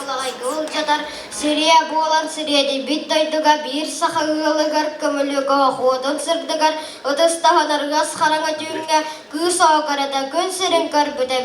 Ул жатар Сирия болан Сирияде бит дойдуга бир сахагылыгар көмөлүгө ходон сырдыгар ыдыстаханаргас хараңа түйүнгө кыз оокарата көн сиринкар бүте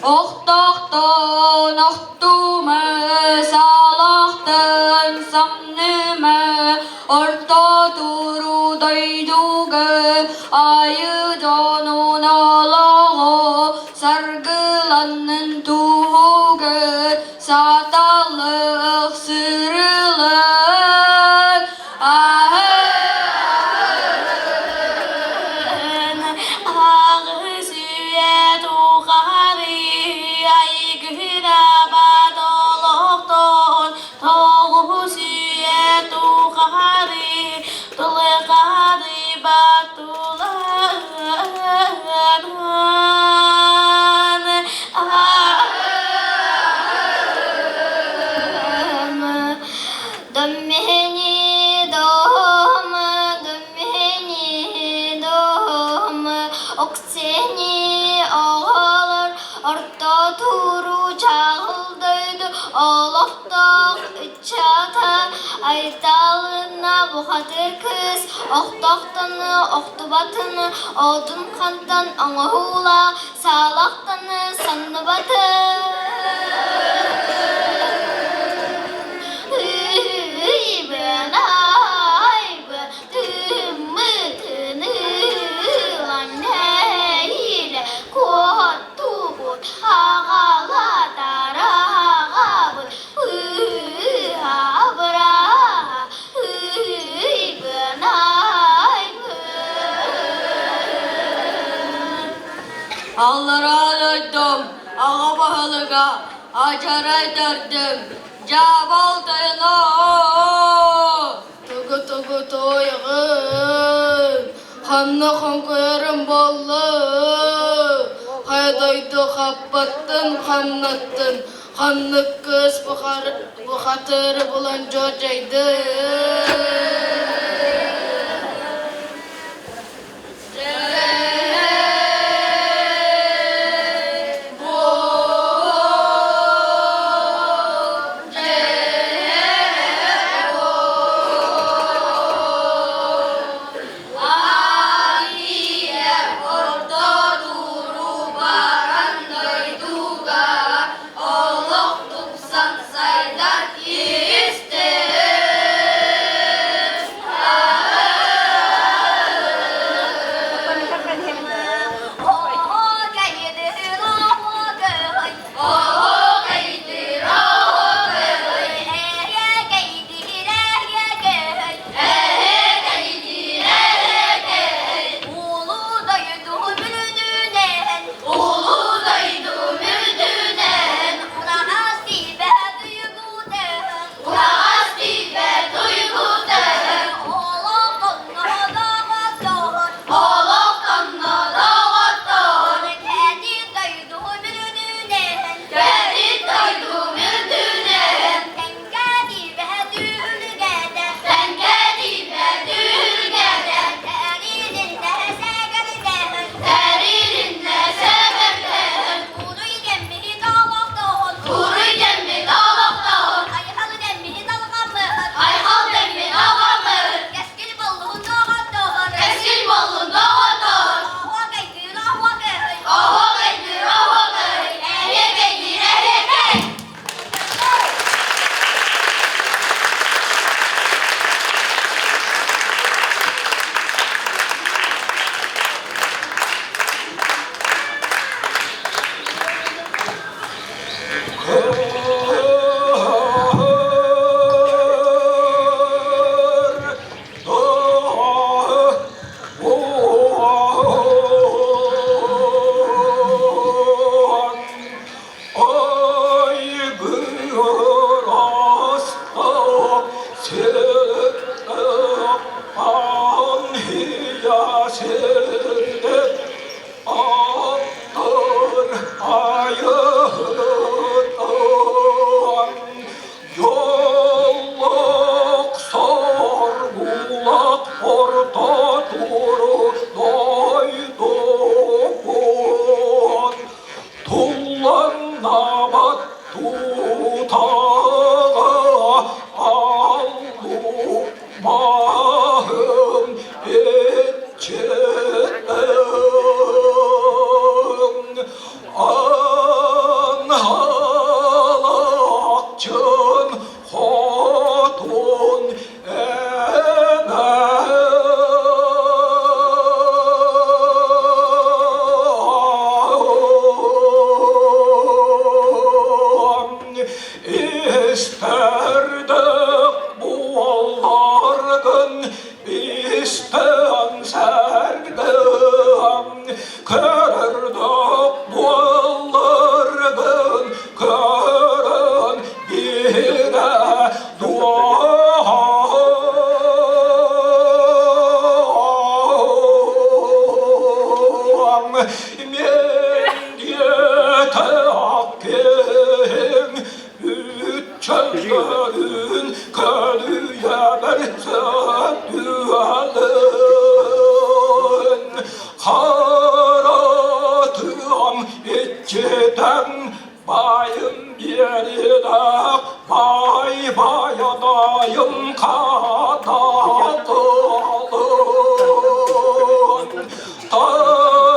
Ohtaqtan ahtume salahtan samnime orta duru dayduge ayı canun alağı sargılanın tuğge satalık sırılır Okseni ağalar orta turu çağıldıydı Allah'tan içata aytalına bu hatır kız Ohtaqtanı, oktubatını odun kantan anahula Salaqtanı sanı batı Allah'a döndüm, ağa bahalıga, acara derdim, cevap dayına. Tugu toyğın, xanna xonkoyarım bollu, haydaydı xappattın, xannattın, xanlık kız bu hatırı bulan jojaydı. serdep attır ayıdan yolluk sorgulak orta duru doydukun tullan nabat tutağa aldu mahım etçeden anhalakçın hatun İsterdik bu allargın isten serdim körürdük bu allargın körün bire duam men diyete hakkın çöllerin kölüye bersen düğelin karatıam içiden bayım yerine bay bayadayım kadalın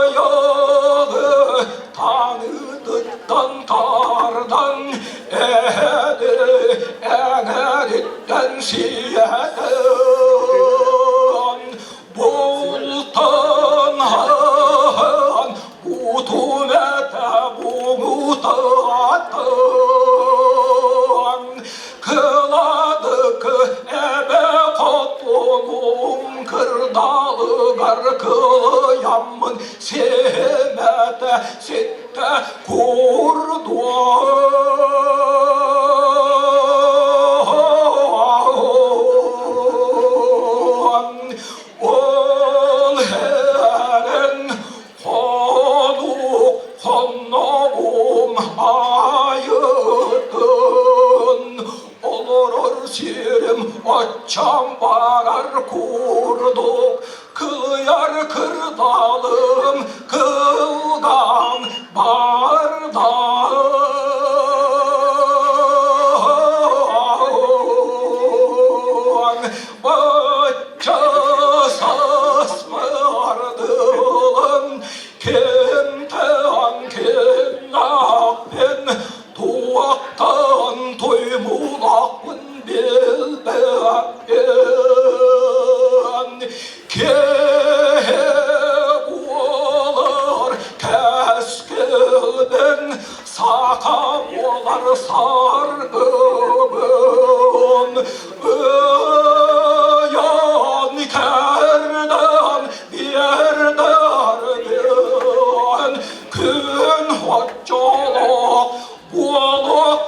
dayağı tanıdıktan tardan eğeritten siyeden bultan han utumete bumutatın kıladık ebe kotlunum kırdalı garkıyamın semete sitte kurduan ol heren konuk konnoğum ayıdın olur sirim açam barar kurduk kıyar kırdalım kıldan bardan bacca sasmardılın kimten kimnakpen tuaktan toymulakın bilbeyen kebular keskilden sakam olar sargımın yan kerden bir yerden gün hoccalak bualak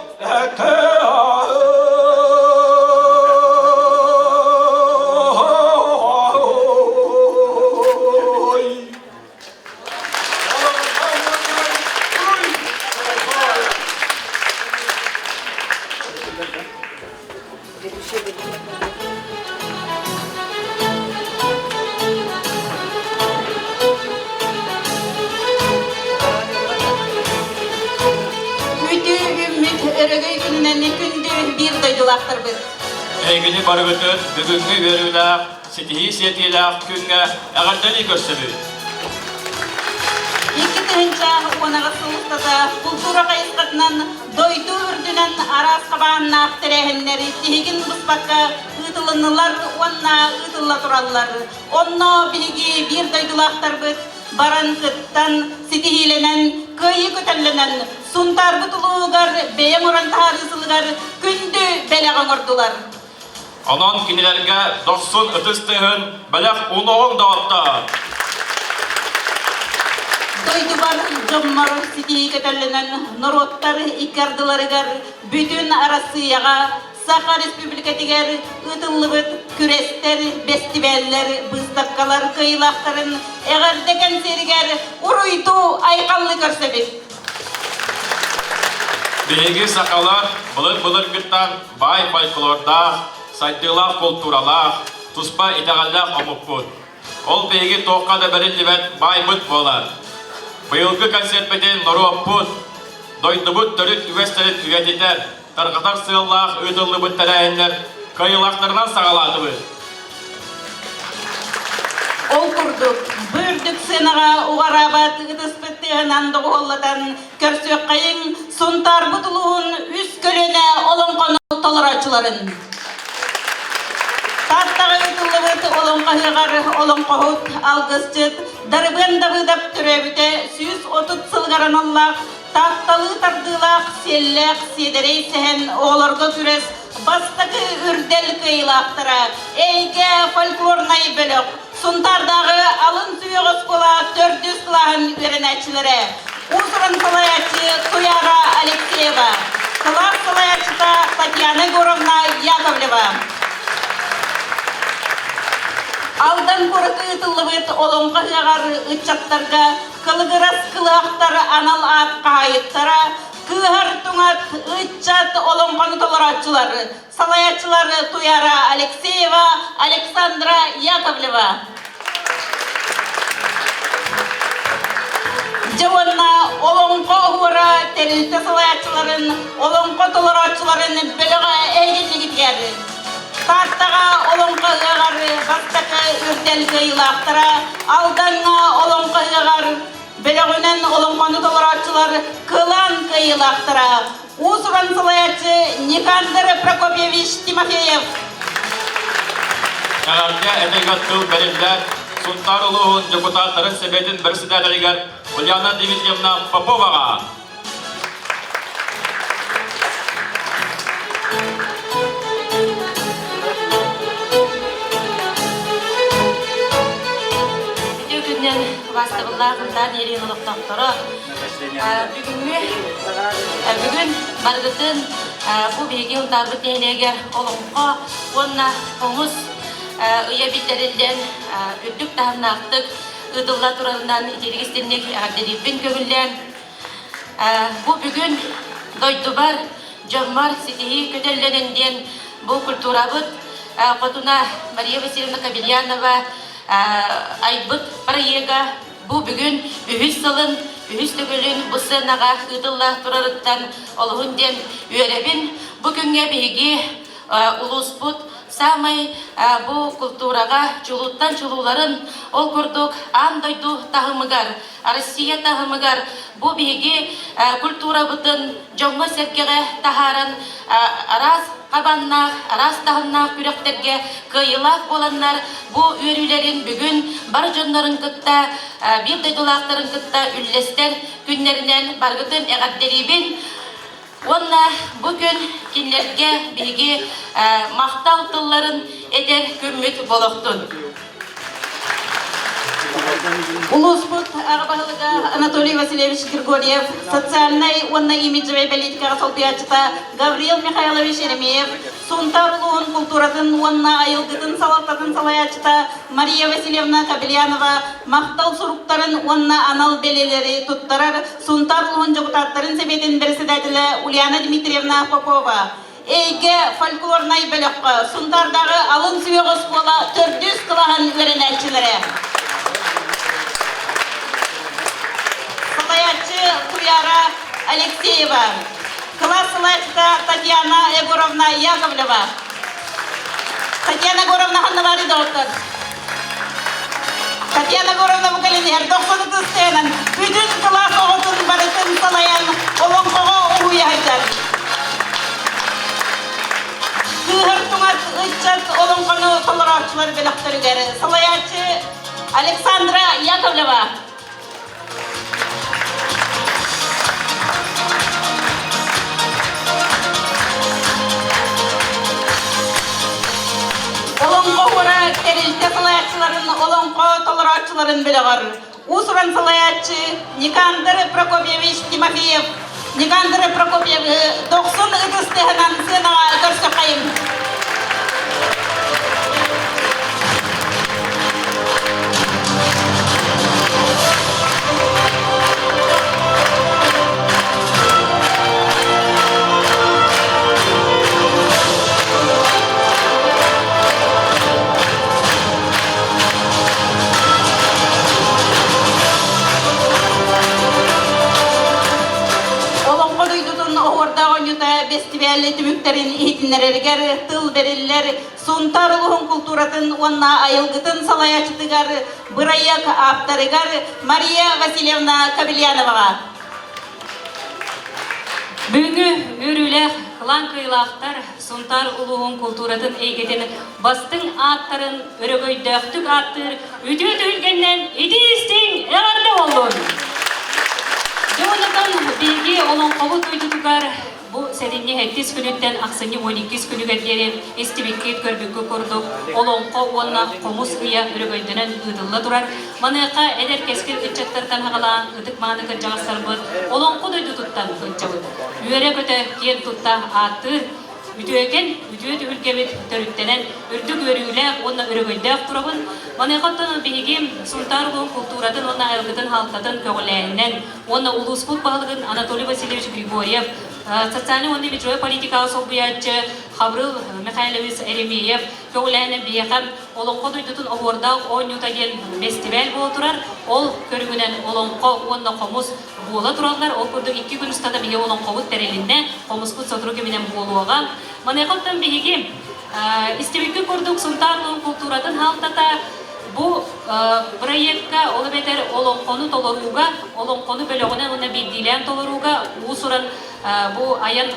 Eygili barıbıtın bugünkü verüler, setihi setiler künge ağardani gösterdi. İki tınca onağa soğuktada kultura kayıskatından doydu ürdünen aras kabağın nahtirehenleri tihigin buspakka ıtılınılar onna ıtılla turallar. Onno bilgi bir doydulaktar büt baran kıttan sitihilenen kıyı kötellenen suntar butuluğugar beyen oran tarısılıgar kündü beleğen ordular. Anan kinilerge dostun ötüstühün belek unuğun dağıtta. Doydubar jommar sitihi kötellenen norottar ikardılarıgar bütün arası yağa Sakha Respublikatigar ıtıllıbıt kürester, festivaller, bızdakkalar, kıyılakların, eğerdeken seriger, uruydu aykallı görsebit. Begi sakalar, bılır gıttan, bay folklorda, saydığlar kulturalar, tuspa itağallar omukput. Ol begi toqqa da berillivet bay bıt bolar. Bıyılgı konsert beten noru opput. Doydubut törük üvesterit üretiter. Tarqatar sığıllar, ıdıllı bıt tereyinler, kayılaklarından sağaladı. Ol kurduk, bürdük senağa uğarabat ıdıspıttığın andı oğullatan körsök kayın suntar butuluğun üst kölene olun konu tolaraçıların. Tattağı ıdıllıbıt olun kahıgar, olun kohut, algısçıt, darıbın dabıdap türebüte, 130 sılgaran Allah, tahtalı tardığılak, sellek, sederey sehen oğlarga türes, bastakı ürdel kıyılaktıra, eyge folklornay bölük, Suntardağı alın suyuğuz kula 400 kılağın öğrençilere. Uzun salayatçı Tuyara Alexeyeva. Kılak salayatçı da Tatyana Gorovna Yakovleva. Aldan korku ıtıllıbıt olun kahıgar ıçattarga, kılıgıras kılağıktары anal at kayıttara, kıhar tunat ıçat olun konu tolarachıları, salayatçıları Tuyara Alexeyeva, Alexandra Yakovleva. Jawonna olonko hura terilte salayatçıların, olonko tolarachıların bölüge eğitimler. Tahtaga olonko yağarı, bastakı ürtel kıyılaktıra, aldanına olonko yağarı, bölüğünen olonkonu tolarachılar kılan kıyılaktıra. Usuran salayatçı Nikandr Prokopyevich Timofeyev. Ağarca edegat kıl belirler, Suntar uluğun deputatların sebetin bersidadarigar, Ulyana Dimitrievna Popovaga. Бүгіннен бастығылағындан еренілік доқторы. Бүгін барғытын бұл бейге ұнтарбы тейнегер олыңға онна оңыз ұя біттерілден үддік тағынақтық ұдылла тұрарынан итерегістеннек әрдереппен көңілден. Бұл бүгін дойды бар жоммар сетеyi көтеллененден бұл культурабыт Қотуна Мария Васильевна Кабельянова айбыт проега бу бүгүн үһүс сылын үһүс төгөлүн бусынага ыдылла турарыттан олунден үйребин бу күнгө биги улуспут самай бу культурага чулуттан чулууларын ол курдук андойду тахымыгар Россия тахымыгар бу биги культура бутын жоңго сергеге тахаран арас Кабаннах, арастағыннах күректерге кыйылақ боланнар бу өрүлерин бүгүн бар жоннорун кытта, бир дойдулақтарын кытта үллестер күннеринен баргытын эғаддерибин. Онна бүгүн кинлерге биги мақтал тылларын эдер күммүт болохтун. Улуспут Арбахлыга Анатолий Васильевич Григорьев, социальной онно-имиджевой политика солпиячыта Гавриил Михайлович Еремеев, Сунтарлуун культуратын онна айылгытын салаттатын салаячыта Мария Васильевна Кабельянова, мақтал суруктарын онна анал белелери туттарар Сунтарлуун жогутаттарын себетін председателі Ульяна Дмитриевна Попова. Эйге фольклорнай бөлөккө Сунтардағы алын сүйөгөс бола 400 кылахан өренәчилері. Tuyara Alexeyeva, классылайчыта Татьяна Егоровна Яковлева. Татьяна Егоровна ханнавари доктор. Татьяна Егоровна букалинер, доктор тыстенен. Bütün класс оғытын барытын салаян, олонқоға оғуя айтар. Кыгыр туңат ытчат олонқоны толырақчылар белақтыргері. Салаячы Александра Яковлева. Olonqo hura terilte salayatçıların olonqo tolarachçıların bilegar. Usuran salayatçı Nikandr Prokopyevich Timofeyev. Nikandr Prokopyev 90 ıtıstığından sınağa görsökayım. Әлі түміктерін ихтинерергер, тыл берілер, сунтар улуғын культуратын онна айылгытын салаячытыгар, бұрайяк аптарыгар Мария Васильевна Кабельяноваға. Бүгүнү өрүлэх кылан кыйлаактар сунтар улуғын культуратын эйгетен бастың аттарын өрөгөйдөктүк аттыр үтө төгілгеннен итистиң эгарлы болдун. Жонатан билги олон кобут өйтүтүгар бу сәдинне 7 күнүттен аксыны 12 күнүгө дери эстибикке көрбүккө көрдүк. Олонко онна комус ыя өрөгөйдөнөн ыдылла турар. Маныка эдер кескил ичеттертен хагалаан ыдык мааныкы жагасарбыт. Олонко дойдутуттан кынчабыт. Үйөрө көтө кел тутта аты үтөкен үтө түгүлгебит төрүттенен үрдүк өрүлө онна өрөгөйдөк турабын. Маныгаттан бигим сунтар культуратын онна айылгытын халтатын көгөләйнен онна улус футболын Анатолий Васильевич Григорьев социальный он имиджой политика собуячы Хаврил Михайлович Эремеев көгөләйнен биякам олонко дойдутун обордак ойнутаген фестиваль болтурар. Ол көрүгүнөн олонко онна комус бола туралар. Ол көрдүк 2 күн устада биге олонко бут терелинде комуспут сотруги менен болуга. Маныгаттан бигим истебикке көрдүк сунтар культуратын халтата. Бу проектка олы бетер олонкону толоруга, олонкону бөлөгүнөн уна биддилен толоруга, усуран бу аян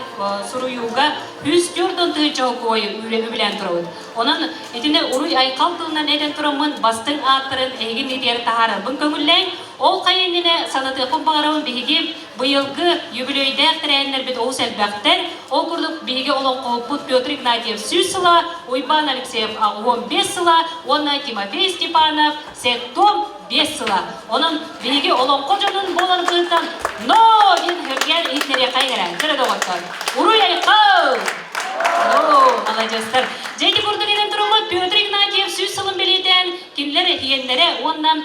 суруюга 100 жордон тыыча кой билен турабыт. Онан этине уруй айкалтыгынан эден турамын бастың аттырын эгин идер тахарыбын көңүлләй. Ол кайыннине санаты компагарабын биги быйылгы юбилейдер тренер бит оус элбактер. Ол курдук биги олонко Пут Петр Игнатьев 100 сыла, Уйбан Алексеев 15 сыла, онна Тимофей Степанов Сектом 5 сыла. Онан биги олонко жонун болан кылтан но ден хөрген итнере кайгара. Жөрөдө готтар. Уруй айкал. Молодецтер. Жеди курдук еден турумут Петр Игнатьев 100 сылын белетен кинлер хиеннере оннан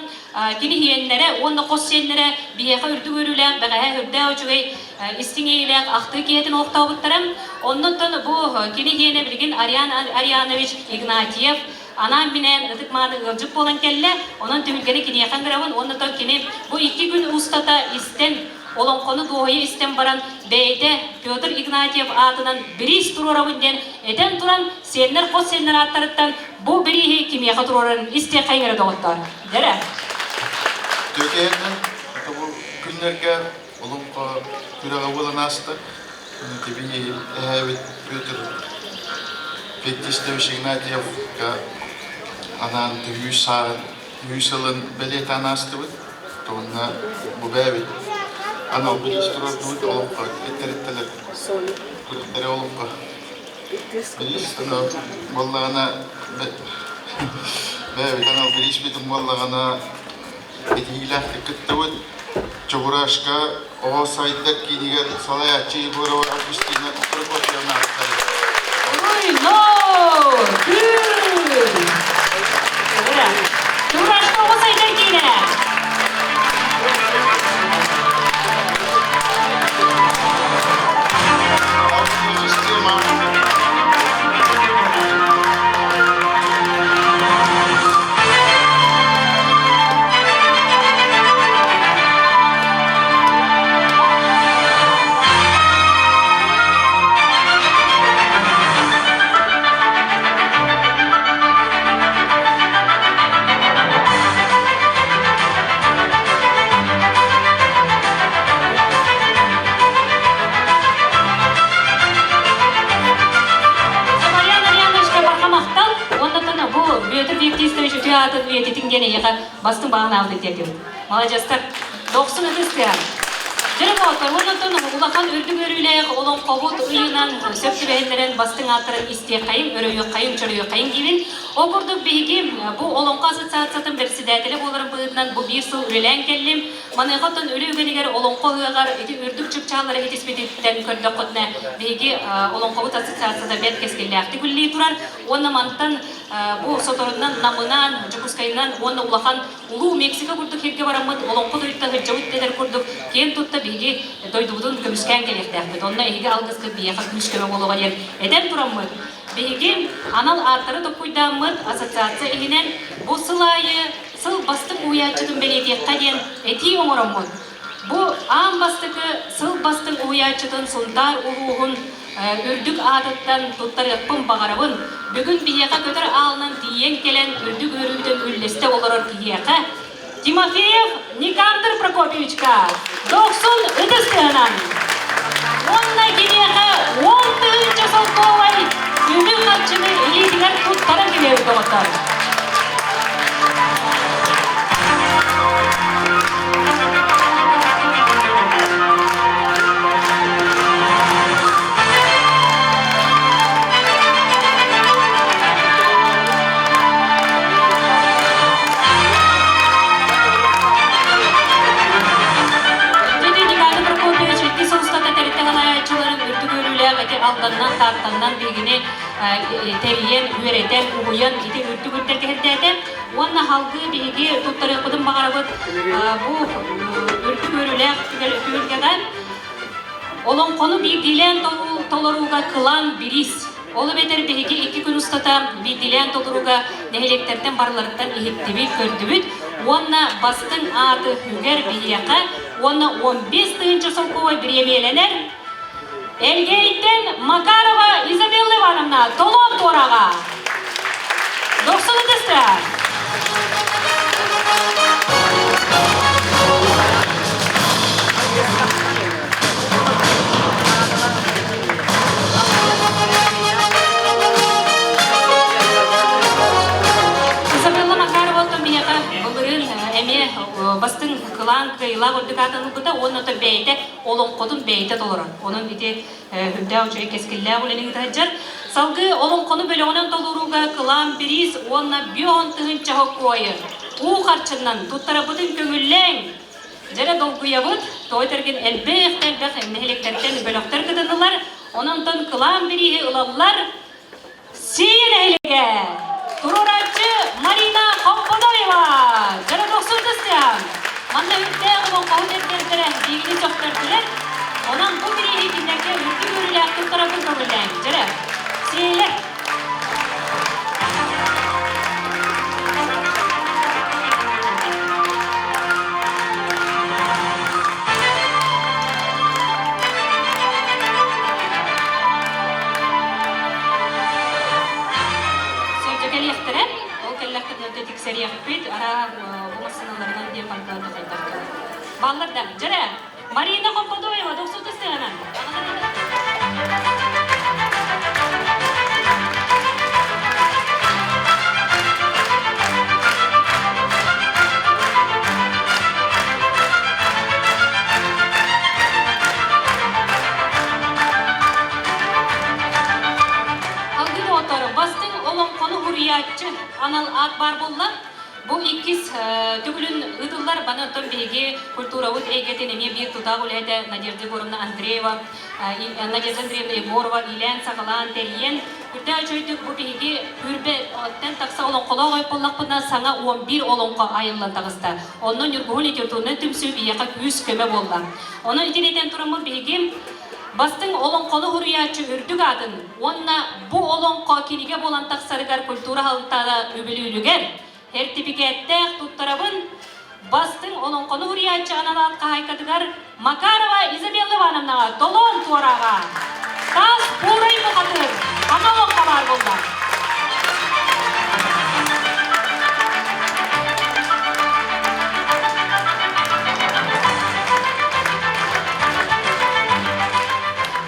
кини хиеннере онна коссеннере бияка үрдү көрүлө бага үрдө очугай истиңейлек акты киетин октабыттарым. Оннон бу кини хиене билген Арианович Игнатьев анан менен ытыкманы ылжык болан келле. Онон түмүлгени кини якан кырабын. Оннон кини бу 2 күн устата истен олонкону дойы истен баран бейде Петр Игнатьев атынан бирис турорабын ден этен туран сеннер кос сеннер аттарыттан бу бирихи кимияка турорын исте кайгыра доғыттар. Дере? Төкееннен, бұл күнлерге олонко күріға болан асты. Тебіне әйбет Петр Петтистевич Игнатьевка анан 100 сылын белетан асты бұд. Тоғына бұл бәйбет анау біліс тұрар дуыд олонко еттереттелер. Күрттері олонко. Біліс анау боллағана бәйбет анау біліс бетін боллағана Эдилахты кыттыбыт Чогурашка оғасайдак кинигер салаячы Егорова Августина Прокофьевна аттары. Ой, но! Чогурашка оғасайдак кине! Бастың бағын алды дедім. Молодецтер, 90 өтістер. Жүріп отыр, оннан улахан үрді көрілек, олон қобут ұйынан сөпті бәйіндерін бастың аттырын істе қайым, өрөйі қайым, жүрөйі қайым кейбін. Оқырдық бейгім, бұл олонқа ассоциациятын бірсідәтілі болырын бұйытынан бұл 1 сыл үрелән келім. Манайғаттан өлі өгенігер олонқа ұйығар, үрдік жүкчалары етеспедеттен көрді құтына бейгі олонқобут ассоциацияда бәт кескелі әқті күлі тұрар. Оны мантан бұл соторынан, намынан, жүкускайынан, оны улахан ұлу Мексика күрдік херге барамын, олонқы дойыттан жауыт дедер күрдік, кен тұтта бейге дойдудың көмішкен келекті әқпет. Онына еге алғызғы бейеқа күмішкеме болуға ер. Әден тұрамын. Бейге анал артары тоқуйдамын ассоциация елінен бұл сылайы сыл бастық уячыдың белетек қаден әти оңырамын. Бұл аң бастықы сыл бастың уячыдың сұндар ұлуғын үрдүк атыттан туттарыппын бағарабын. Бүгін бияқа көтір алынан тиен келен үрдүк өрүгден үллесте оларар кияқа. Тимофеев Никандр Прокопьевичка 90 ыдыстығынан. Онна кияқа 10 жасалковай үрдүк қатшыны елетігер туттара келеуді оттар. Aldandan tartandan bilgini teriyen, üretен, uğuyan, iti ürtü-gürtler kehirdetem. Onna halgı bilgi tuttarı kudum bağırabıt bu ürtü-gürüler tügülgeden olan konu bir dilen tolaruga kılan biris. Olu beter bilgi 2 gün ustata bir dilen tolaruga nehelekterden barlarından ihittibi kördübüt. Onna bastın adı hüger biyaka. Onna 15 tığınca sokuva bir yemeğlener. Elgeyitten Makarova Izabella Ivановна, Толон Тораға. 90 ыдысты. Изабелла Макарова томбияқа бұлырын әме бастың кылан кыйла көрдігатын бұда, оны да бәйті, олың қодын бәйті толырын. Оның ете хүлді аучыры кескілі өленің тәжір. Салғы олың қоны бөлігінен толыруға кылан біріз, онына бүйон тұғын чағы қойыр. У қарчыннан тұттара бұдың көңілләң. Жәрі долгуя бұд, тойтерген әлбәқ әмнелектерден бөліқтер кыдынылар. Онантан кылан бірі ұлалар сейін әйліге. Туруратчы Марина Компоноева. Жәрі 90 дыстыям. Манда үртті ұлың қауын әрдердері дегені жоқтардылар. Ondan bu biri hekimdeki ülke görülü akıl tarafın kabulden. Cere, seyirler. Sözcükeli yaktırın. O kellekten ötetik seri yakıpıydı. Ara bu sınırlarından diye farklarını kaydardı. Bağlardan, Cere. Marina Компоноева, 90 дыстығынан. Алгын отары, бастың олон қоны хұриятчы анал ат бар болла. Bu ikiz tügülün ıdıllar bana tüm bilgi kulturavut egeteneme bir tudağı ulede Nadezhda Gorovna Andreeva, Nadezhda Andreevna Egorova, İlen Sakalan, Teriyen. Kürde çöydük bu bilgi hürbe ten taksa olan kola koyup ollak bundan sana 11 olonqa ayıllan tağızda. Onun yurguğun etirtuğundan tüm sübü yakak 100 köme bollan. Onun itineden turamın bilgi Bastın olan konu hurriyatçı ürdük adın. Onna bu olonqa kinige bolan taksarıgar kultura halıtada übülülüger. Sertifikette tuttarabın bastın onun konu hurriyatçı analatqa haykadıgar Makarova Izabella Ivановnaға Толон Тораға тас бурай мұқатыр қамалыққа бар болды.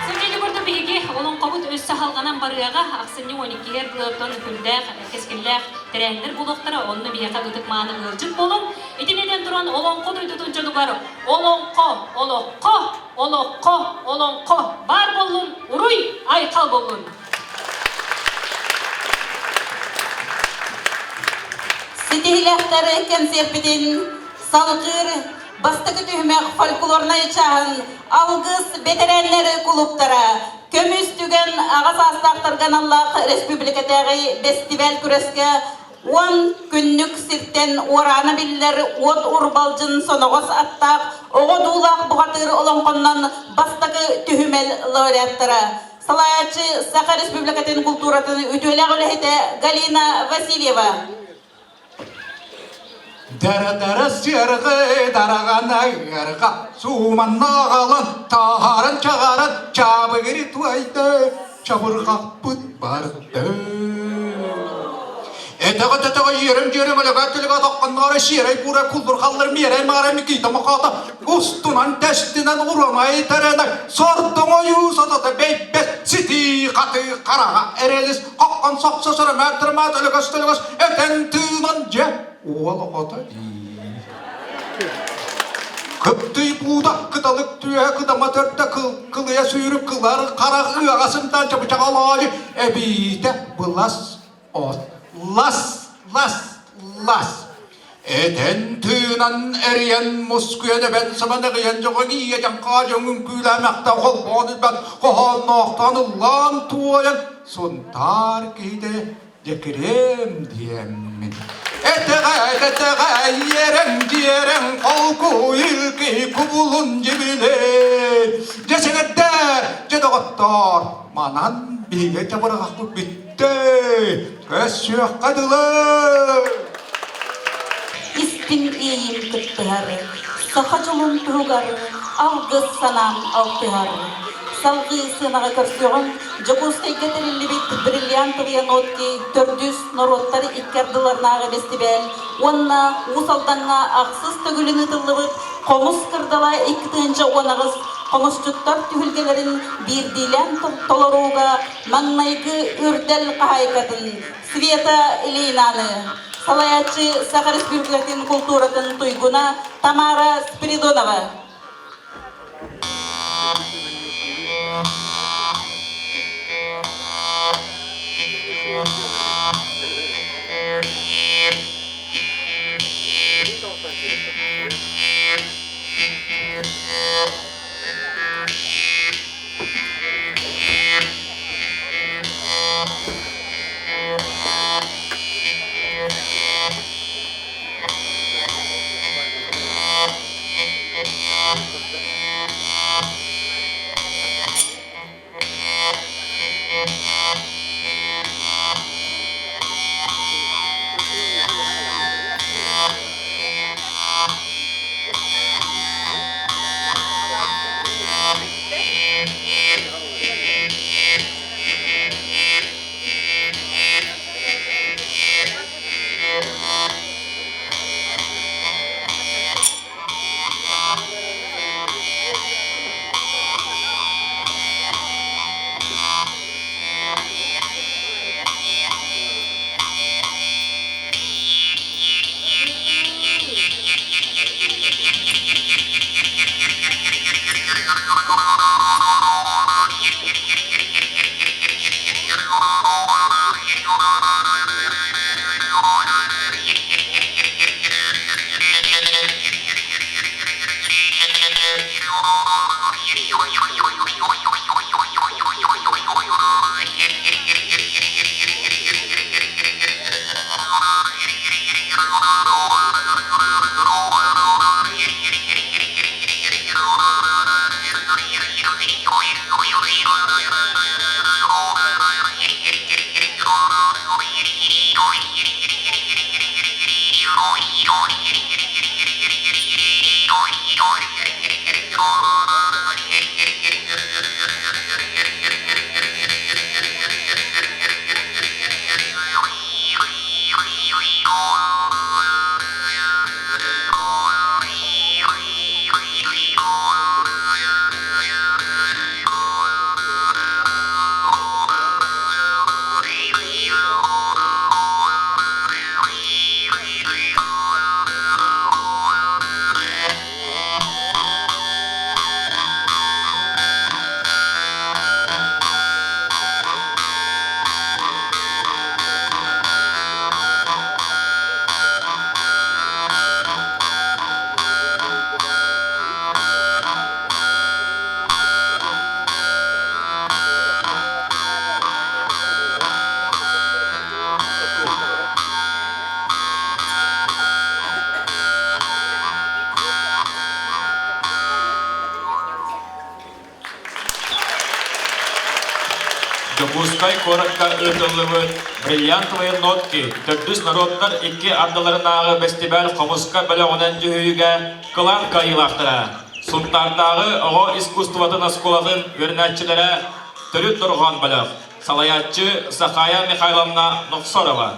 Сөндегі көрді бейге олон қабыт өссі халғанан барыға ақсыны 12-гер бұлықтан күлдәқ, кескілдәқ, тәрәндір бұлықтары онны бияқа ұтып мағаны ғылжыт болын. Етінеден тұран олонқо дойдудың жонуғар олонқо бар болын, ұруй айқал болын. Сетихиляқтары концертпеден салғыр бастығы түймек фольклорна чағын алғыз ветеранлары клубтара көміз түген ағас астақтырған Аллах республикатағы фестиваль күреске 10 күннік сирттен ораны білдер от урбалжын соноғыз аттақ оғыдулақ бұғатыр олонқоннан бастығы түймел лауреаттары. Салаячы Саха республикатын культуратын үтөлі ғылыхеті Галина Васильева. Dara siyargı darağan ayarga Suman nağalan taharan çağaran Çabı geri tuaydı Çabırgak put bardı Etege yerim ölegatılıga taqqanlara şiray pura kuldur kallar miray marami kita makata Ustunan testinan uramay terenak Sorduğun yusada beybet siti katı karağa erelis Kakkan saksa sıra mertırmat ölegas eten tığınan ce Oğala kata Kıptı buğdak kıtalık tüye kıdama törtte kılıya suyurup kılar Kara ığasından çapıçak alayı Ebite bılas ot Las Eten tığınan eriyen muskuya ben samana gıyan çoğun iye canka çoğun külemekte kolbonu ben kohan noktanı lan tuğayan Suntar gide cekrem diyemin Etege yeren kolku ilki kubulun cibile Cesegette cedogattar manan biye çabırgaklı bitti Kösüyor kadılı İspin iyiyim kıttıharı, sakacılın tuğgarı, algı sanam altıharı. Salgı sınağa körsüğün, Jokustay getirilli bit brilliantlıya notki, tördüs norotları ikkardılarnağı festival, onna usaldanna aksız tögülünü tıllıbıt, komus kırdala ikkitınca onağız, komusçuttar tühülgelerin bir dilen tolaruğga, mannaygı ürdel kahaykatın, Sveta Ilinanı, Salayaçı Sakha Respublikasının kulturatın tuyguna Tamara Spiridonova. Ускай коротка ытыллыбыт, бриллиантовые нотки, төрдүс народтар икки ардыларынағы бестибәл қомуска бөлігінен жүхүйіге кылан кайылақтыра. Сунтардағы оғы искусстватын аскулатын өрнәтчілері түрі тұрған бөлік. Салаятчы Сахая Михайловна Ноксорова.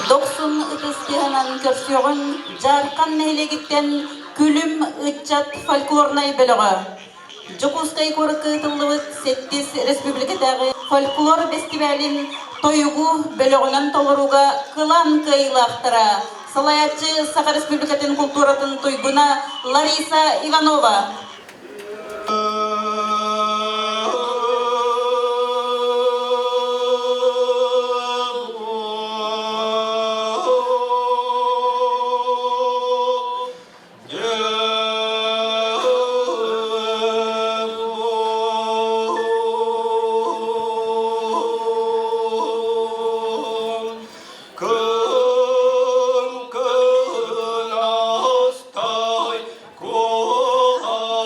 Doksun ıtıstığынан körsüğün jarkan nehilegitten külüm ıtçat folklornay bölüğü. Жокускай корыкы тыллыбыт Сеттис Республикадағы фольклор фестивалин тойугу бөлігінен толыруга кылан кыйлақтыра. Салаятчы Саха Республикатын культуратын тойгуна Лариса Иванова. Кын астай, кола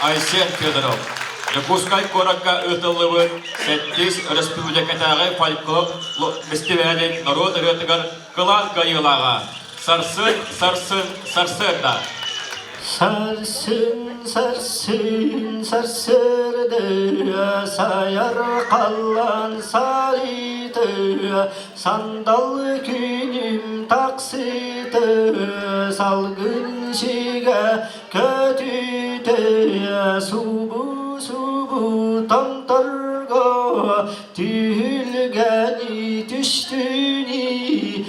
Aysen Fedorov. Repускай коротко ытыллыбын сеттис республикатағы фольклор фестивалін народ өтігір кылан кайылаға. Сарсын, сарсын, сарсырда. Sarsın, sarsın, sarsırdı, sayar kallan sarıydı, sandal günüm taksıydı, salgın şiga kötüydü, subu tantarga, tühülgeni düştüğünü,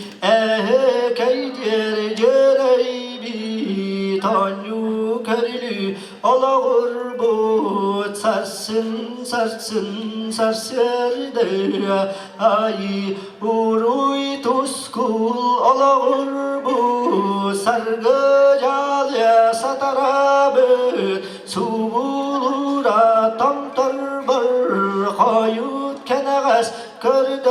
keydir göreybi, tanyu körlü olağır bu, sarsın, sarsın, sarsırdı, ay uruy tuskul olağır bu, sargı calı satarabı, subulura tamtar bir hayut keneğes kördük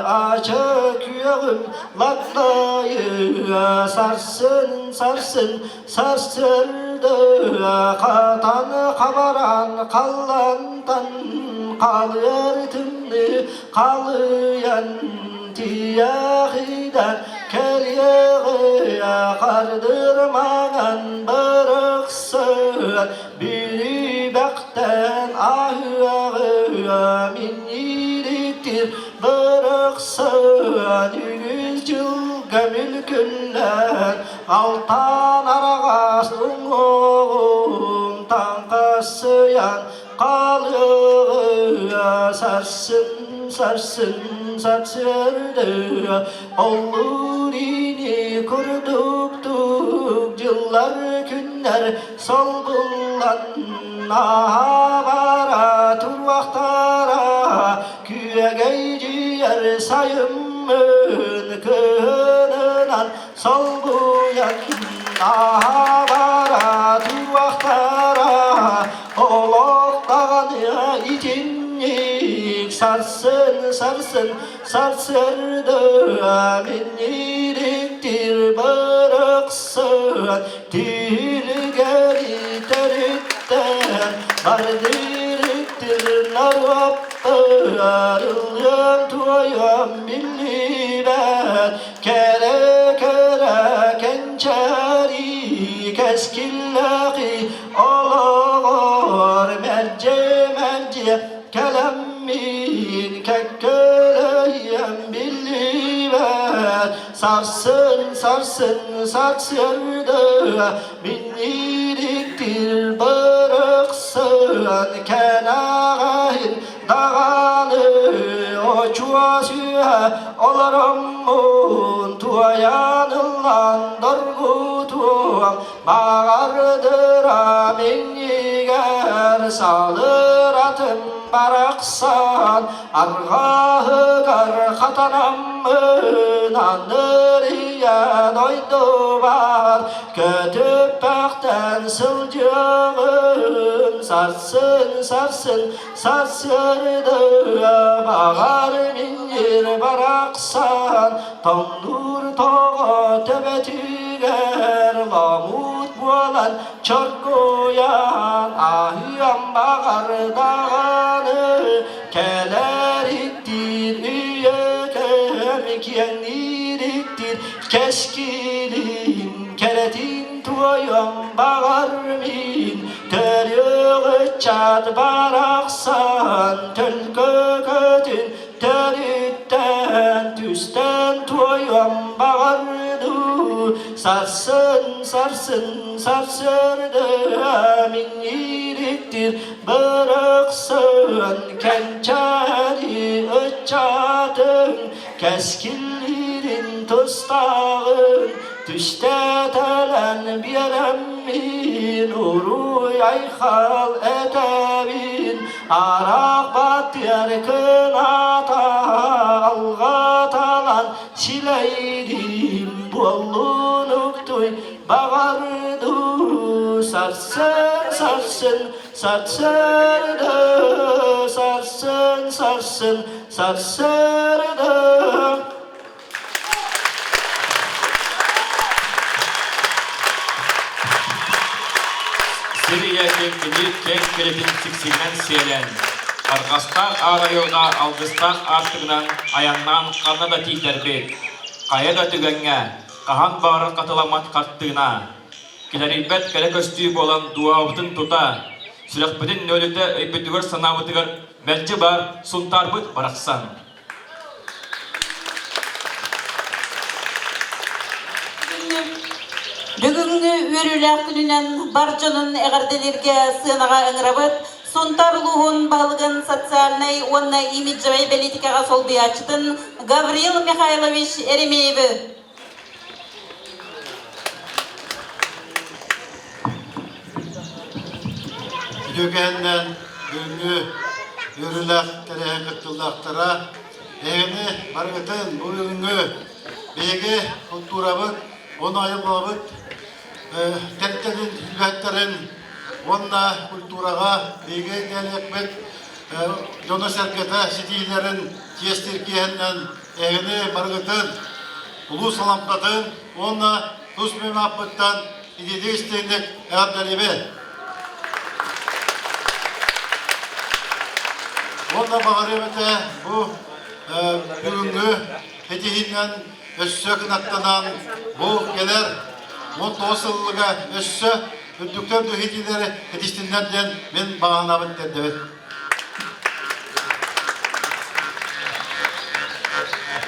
açık yüğüm laklayı sarsın sarsın sarsırdı katan kabaran kallandan kalır tümlü kalıyan tiyahiden keryeğe kardırmagan bırıksın biri bekten ahıya min iliktir bırıksın 100 yıl gömül günler altan arağasın oğum tankasıyan kalıya sarsın sarsın sarsırdı olur ini kurduktuk yıllar günler sol bullan bara turvaktara küye geyciyer sayımın kınınan sol buyan bara turvaktara oloktanı itinlik sarsın sarsın sarsırdı minniliktir bırıksın tilgeri teritten bardiriktir narvapı arılyan tuayam milli ben kere kere kençeri keskillaki olur merce merce kelemmin kekkeleyem billi ben sarsın sarsın sarsırdı binniliktir bırıksın kenağın dağanı o çuvasıya olarımın tuayanılan dorgutuam bağırdıra minniger salır atım baraksan argahı gar katanamın anırıya doydu var kötüpekten sılcığım sarsın sarsın sarsırdı bağır minir baraksan tandır tağa tebetiger lamut bualan çorgoyan ahiyam bağır dağanı keleriktir üyekem kiyeniriktir keskilim keretin tuayam bağır min törüğü çat baraksan tölkö kötün törütten tüsten tuayam bağırdı sarsın sarsın sarsırdı minniliktir bırıksın kençeri öçatın keskillerin tustağın düşte telen bir emmin uruy aykal etebin arak batyer kınata algatalan sileydim bollunuktuy bağırdı sarsın sarsın sarsırdı sarsın sarsın sarsırdı Siri Василия Кенкенир Кен Керетин Сиксинен Селен. Арқастан арайылға алғыстан артығынан аяннан қанада тейтербет. Қайада түгенге, қахан бары қатыламат қаттығына. Келерибет кәрі көстүй болан дуабытын тұта. Сүрекпетін нөліті өйпетігір санабытығыр мәлчі бар сұнтарбыт барақсан. Бүгінгі өрілі күнінен бар жонын әғарделерге сынаға ыңырабыт, Сонтарлуғын бағылығын социальный онна имиджевай политикаға солбиячытын Гаврил Михайлович Эремееві. Дөгеннен бүгінгі өрілі кәрәйін күттілдақтара әйіні барғытын бүгінгі бейгі культурабыт, оны айылбабыт, кәттелін үлбәттерін онна культураға бейге кәлекбет жоны сәркеті сетейлерін тестер кейіннен әйіні барғытын, ұлу саламтатын, онна тұспен апыттан идеде істейіндік әғаддалебе. Онда бағареметі бұл бүгінгі хетихиннен өссі күнаттанан бұл келер 19 жылыға өссі үндіктер дүйхетилері хетистінден мен бағанабын тәрдебет.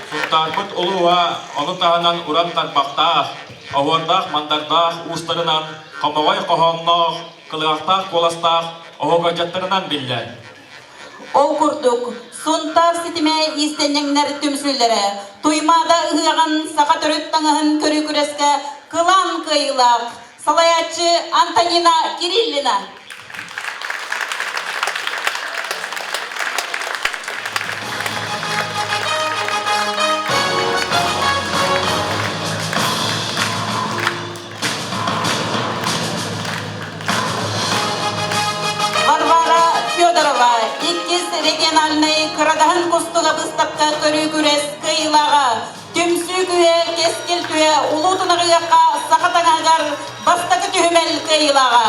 Сұлтарбыт ұлуа, оны тағынан ұран тарбақтақ, ауырдақ мандардақ ұстарынан, қамағай қоғаннақ, қылғақтақ қоластақ, оғыға жаттарынан білдер. Ол күрдік, сонтар сетіме истенеңнер түмсілдері, туймада ұғаған сақа түріттіңіғын көрі күреске қылан қиылақ, салаятчы Антонина Кириллина. Региональный кырадағын құстыға бұстапқа көрі күрес қиылаға, түмсі күйе, кескел түйе, ұлу тұнығыяққа сақатаңағар бастақы түймел қиылаға.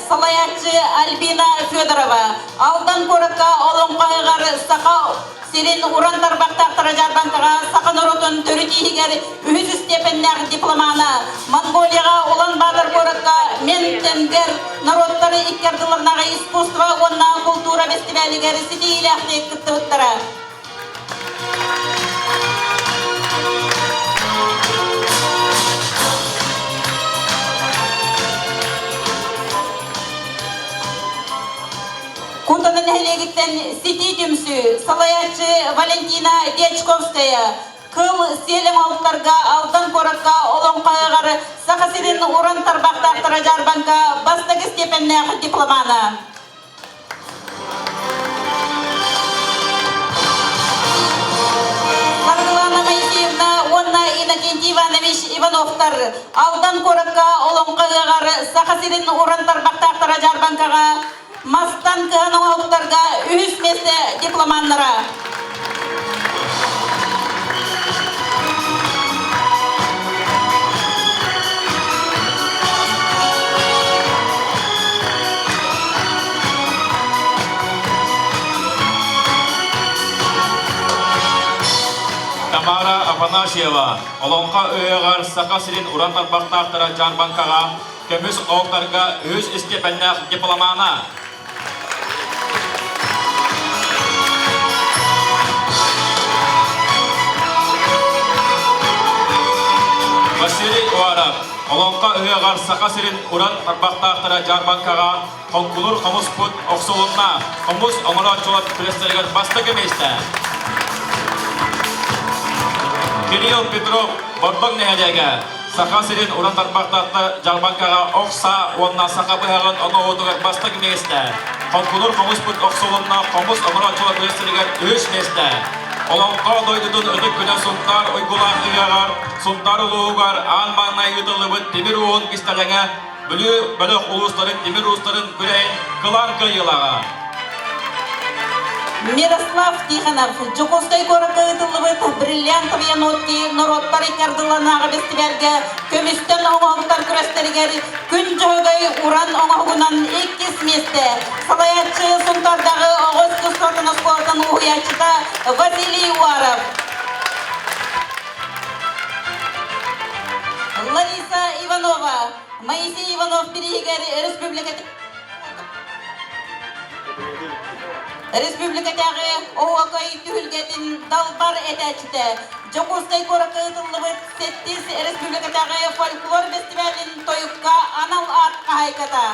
Салаятчы Альбина Федорова, алдан көрікка олонқайғар сақа сирен ұрандар бақтақтыра жарбанқаға сақын ұрытын түрі дейгер үйіз степеннәғ дипломаны Монголияға олон бағдар көрікка мен тәнгер народтары иккерділернаға искусство онна культура фестивалігер сидейләқті күтті ұттыра. Кунтанын хелегіттен сети түмсі, салаятчы Валентина Дечковская, кыл селім алттарға алдан көрікка олон қайғары сақасырын ұран тарбақтақтыра жарбанка бастығы степеннәғ дипломаны. Маргалана Моисеевна, онна Иннокентий Иванович Ивановтар, алдан көрікка олон қайғары сақасырын ұран тарбақтақтыра жарбанкаға Мастан кыһаның алыптарға үһүс месте дипломаннара. Тамара Афанасьева, олонқа өйеғар сақасырин ұран тарбақтақтыра жарбанкаға, көміс оғықтарға өз істепеннәқ дипломана. Василий Уаров, олонқа өйеғар сақасырин ұран тарбақтақтыра жарбанкаға, қонқулыр қомыс бұд оқсылынна, қомыс оңыра чолап күрестерген бастығы месті. Кирилл Петров, Борбон нәхелеге, сақасырин ұран тарбақтақты жарбанкаға оқса, онна сақа бұғағын оны отырғық бастығы месті. Қонқулыр қомыс бұд оқсылынна, қомыс оңыра чолап күрестерген өш месті. Олонқа дойдудun ödük güne suntar uygulak ıyagar, suntar uluğar, an manna yıtılıbıt demir uğun isteleğe, bölük ulusların, demir ulusların güreyin, kılan kıyılağa. Мирослав Тихонов, Жуковской городка ытылыбыт бриллиантовые нотки народтар икардыланағы фестивальге көмістен оңағытар күрестерігер күн жөғөй уран оңағынан 2 месте. Салаятчы сұнтардағы оғыз күстотыны спортын уячыта Василий Уаров. Лариса Иванова, Моисей Иванов перегер Республикатағы оғақай түхілгетін далбар әтәчіті. Жокускай көрікі ұтылыбыт сеттіз республикатағы фольклор фестивалін тойыққа анал атқа хайката.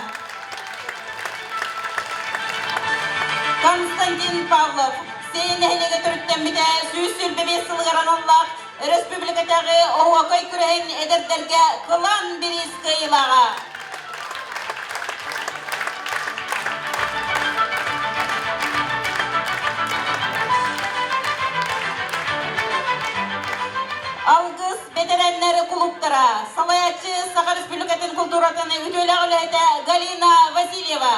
Константин Павлов, сейін әйнеге түріттен біде сүйіз сүрбебе сылғар аналлақ республикатағы оғақай күрейін әдердерге қылан біріз қиылаға. Алгыс бетереннері клубтара, Салаятчы Саха Республикатын культуратыны үтөлі ғылайта Галина Васильева.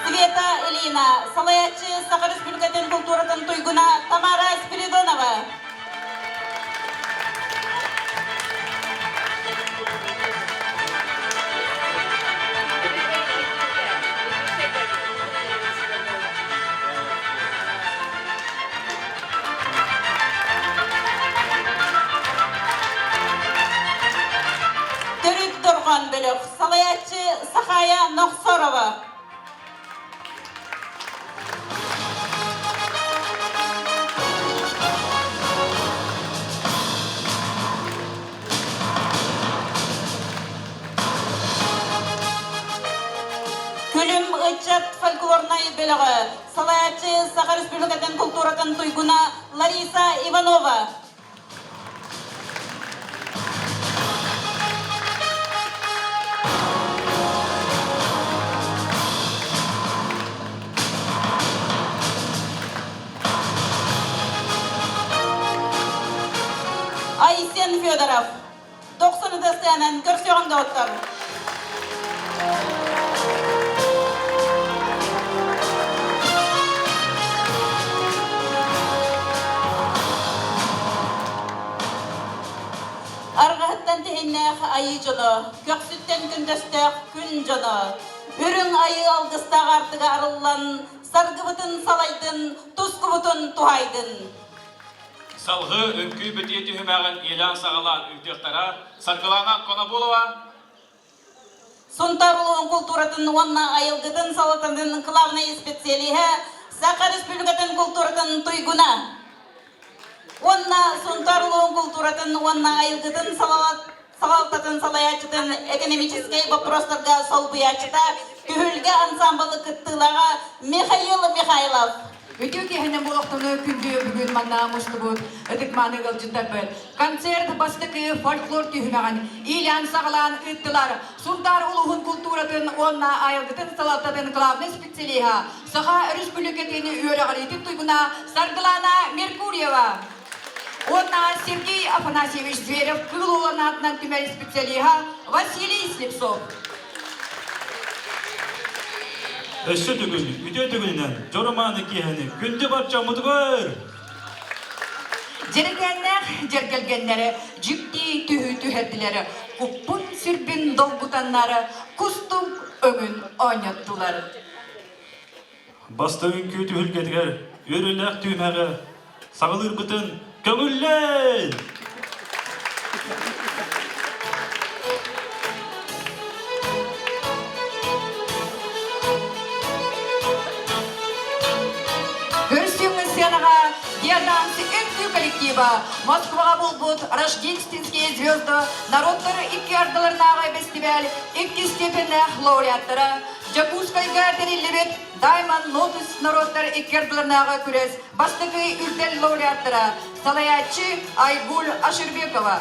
Света Элина, Салаятчы Саха Республикатын культуратын туйгуна Тамара Спиридонова. Төрүт Дорган бөлөк, Салаятчы Сахая Нохсорова. Күлім ұчат фольклорнай бөлігі, Салаятчы Саха Республикатын культуратын туйгуна Лариса Иванова. Айсен Федоров, 90 дастайынан көрсеғанда оттар. Арғаттан тегеннәқ айы жоны, көксіттен күндестәқ күн жоны. Үрің айы алғыстақ артыға арылан, сарғыбытын салайдын, тұсқыбытын туайдын. Салғы үнкі бүтеті хүмәғін елан сағалан үйтіқтара, сарқылана қона болуа. Сунтарлуын культуратын онна айылғытын салатындың клавный специалиға Саха Республикатын культуратын туйгуна. Онна Сунтарлуын культуратын онна айылғытын салалтатын салаячытын экономический вопростарға солбыячыта күхілге ансамблы кыттылаға Михаил Михайлов. Өтеу кехіне болықтыны күнде бүгін манна мұшты бұд, өтік маны ғылжындар бұл. Концерт бастықы фольклор түйінаған, илян сағылан үттілар, сұнтар ұлығын культуратын онна айылдытын салаттатын главный специалиға, Саха Республикатыны үйерағалитын тұйгына Саргылана Меркурьева. Онна Сергей Афанасьевич Зверев, кыл олан атынан түмәл специалиға Василий Слепцов. Өссі түгіл, үте түгілінен, жорыманы кейіні, күнді бапча мұды бар. Жергеннер, жергелгеннері, жүкті түхі түхерділері, құппын сүрбін долгутанлары, құстың өңін ойнаттылары. Басты үнкі түхілгедігер, өріләк түймәгі, сағылыр бұтын, көңіллен! Диаданцы энтью коллектива Москва Булбут, Рождественские звезды, народтары икки ардыларнағы фестиваль, икки степеннәқ лауреаттары, Жакускайга терилебет Дайман Нотус народтар иккердыларнага күрес бастыгы үрдел лауреаттара Салаячы Айгуль Аширбекова.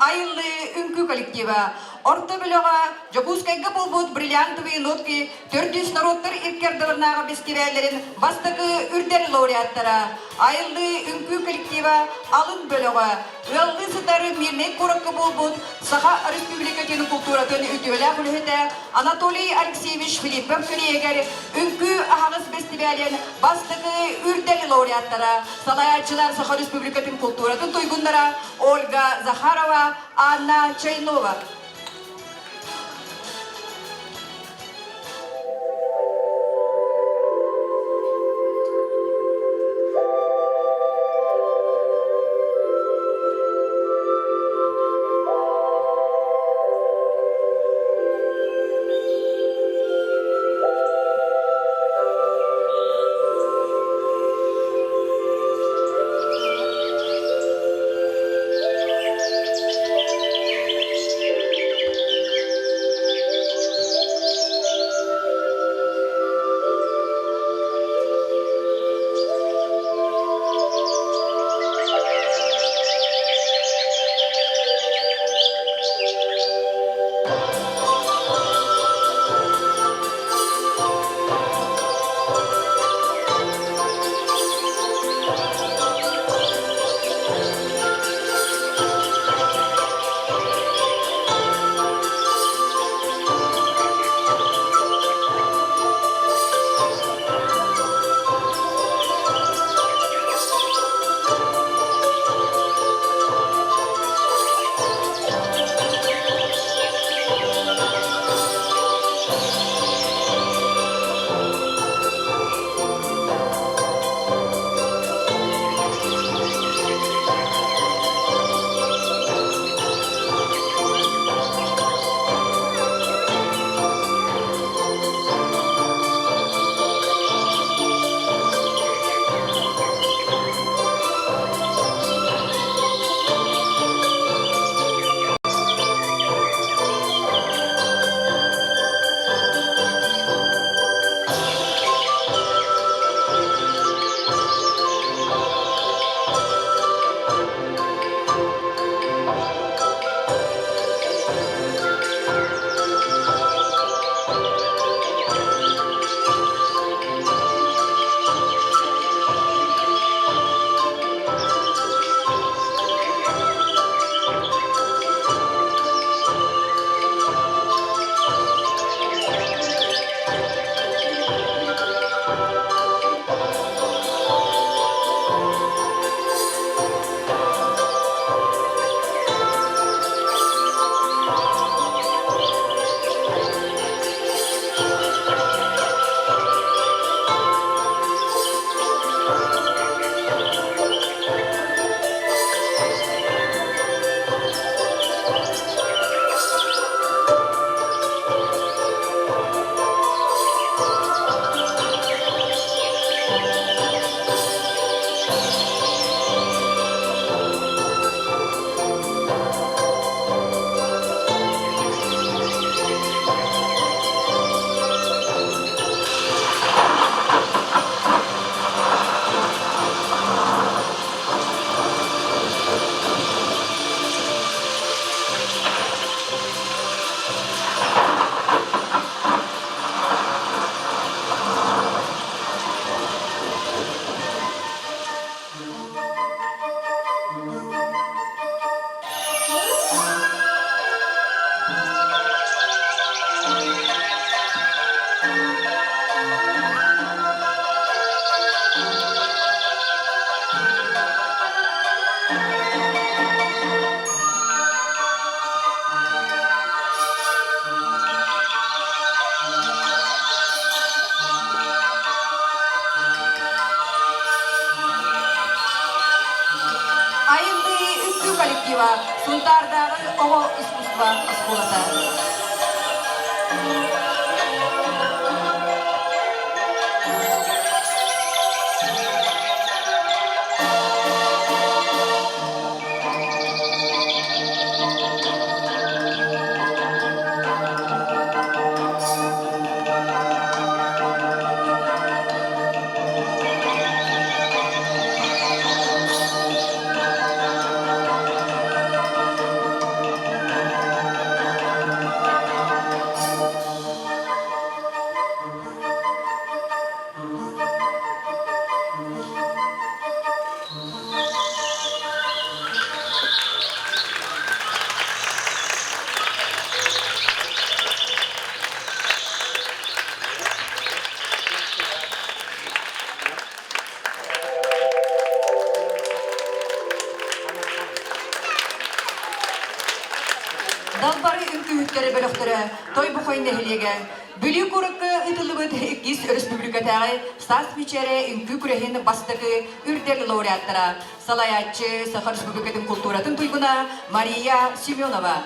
Айылы үнкү коллектива. Орта бөлөга Жакускайга болбут бриллиантовые нотки 400 народтар иркердыларнага фестивальдерин бастыгы үрдер лауреаттара. Айылы үнкү коллектива алын бөлөга Ыллы сытары мирнек коракка болбут Саха Республикатын культуратын үтүөлө бүлөтө Анатолий Алексеевич Филиппов көрегер үнкү ахагыс фестивален бастыгы үрдер лауреаттара. Салаячылар Саха Республикатын культуратын тойгундара Ольга Захарова, Анна Чайнова. Васильева, Сунтардағы оғы искусство школасы. Далбары үмкүһүттөрү бөлөктөрү той бухойны хилеген бүлү курыкка ытылыбыт иккис республикатагы стас мичере үмкү күрехин бастыгы үрдел лауреаттара салаятчы Саха Республикатын культуратын туйгуна Мария Семенова.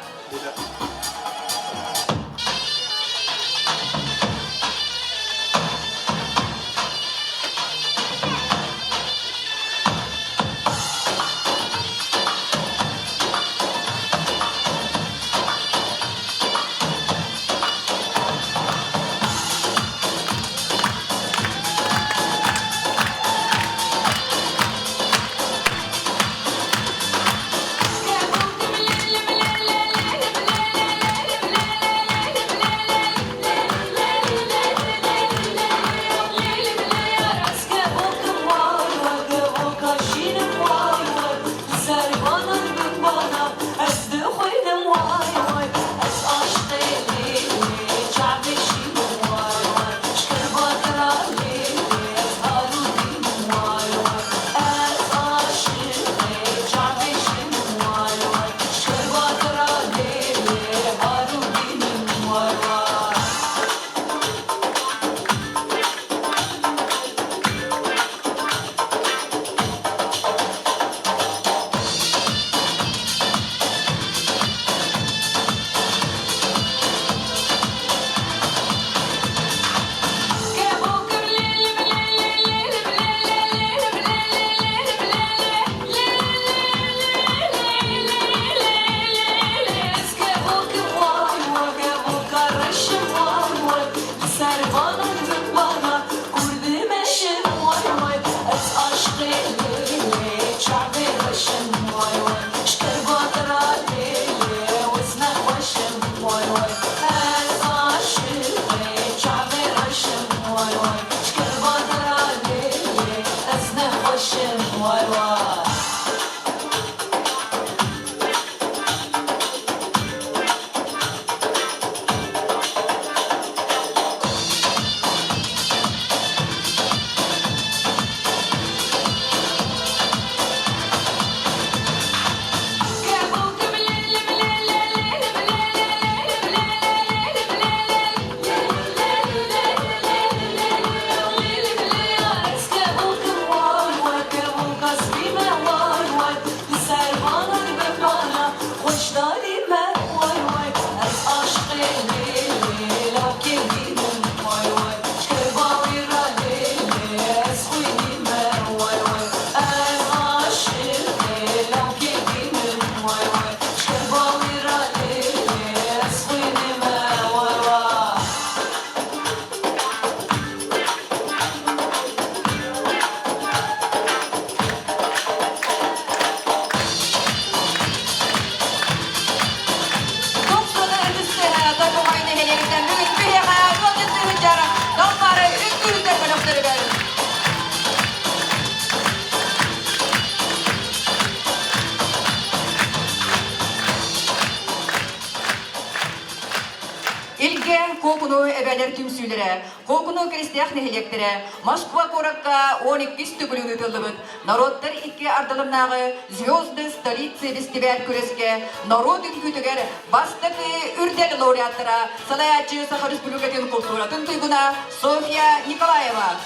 Kokunu ebeler tümsüylere, kokunu kristiyah nehelektire, Moskva korakka 12 tügülüğü tıldıbıt, narodlar iki ardılımnağı Звезды столицы фестиваль күреске, народын күтігер, бастығы үрдел лауреаттара, салаятчы Саха Республикатын культуратын туйгуна Софья Николаева.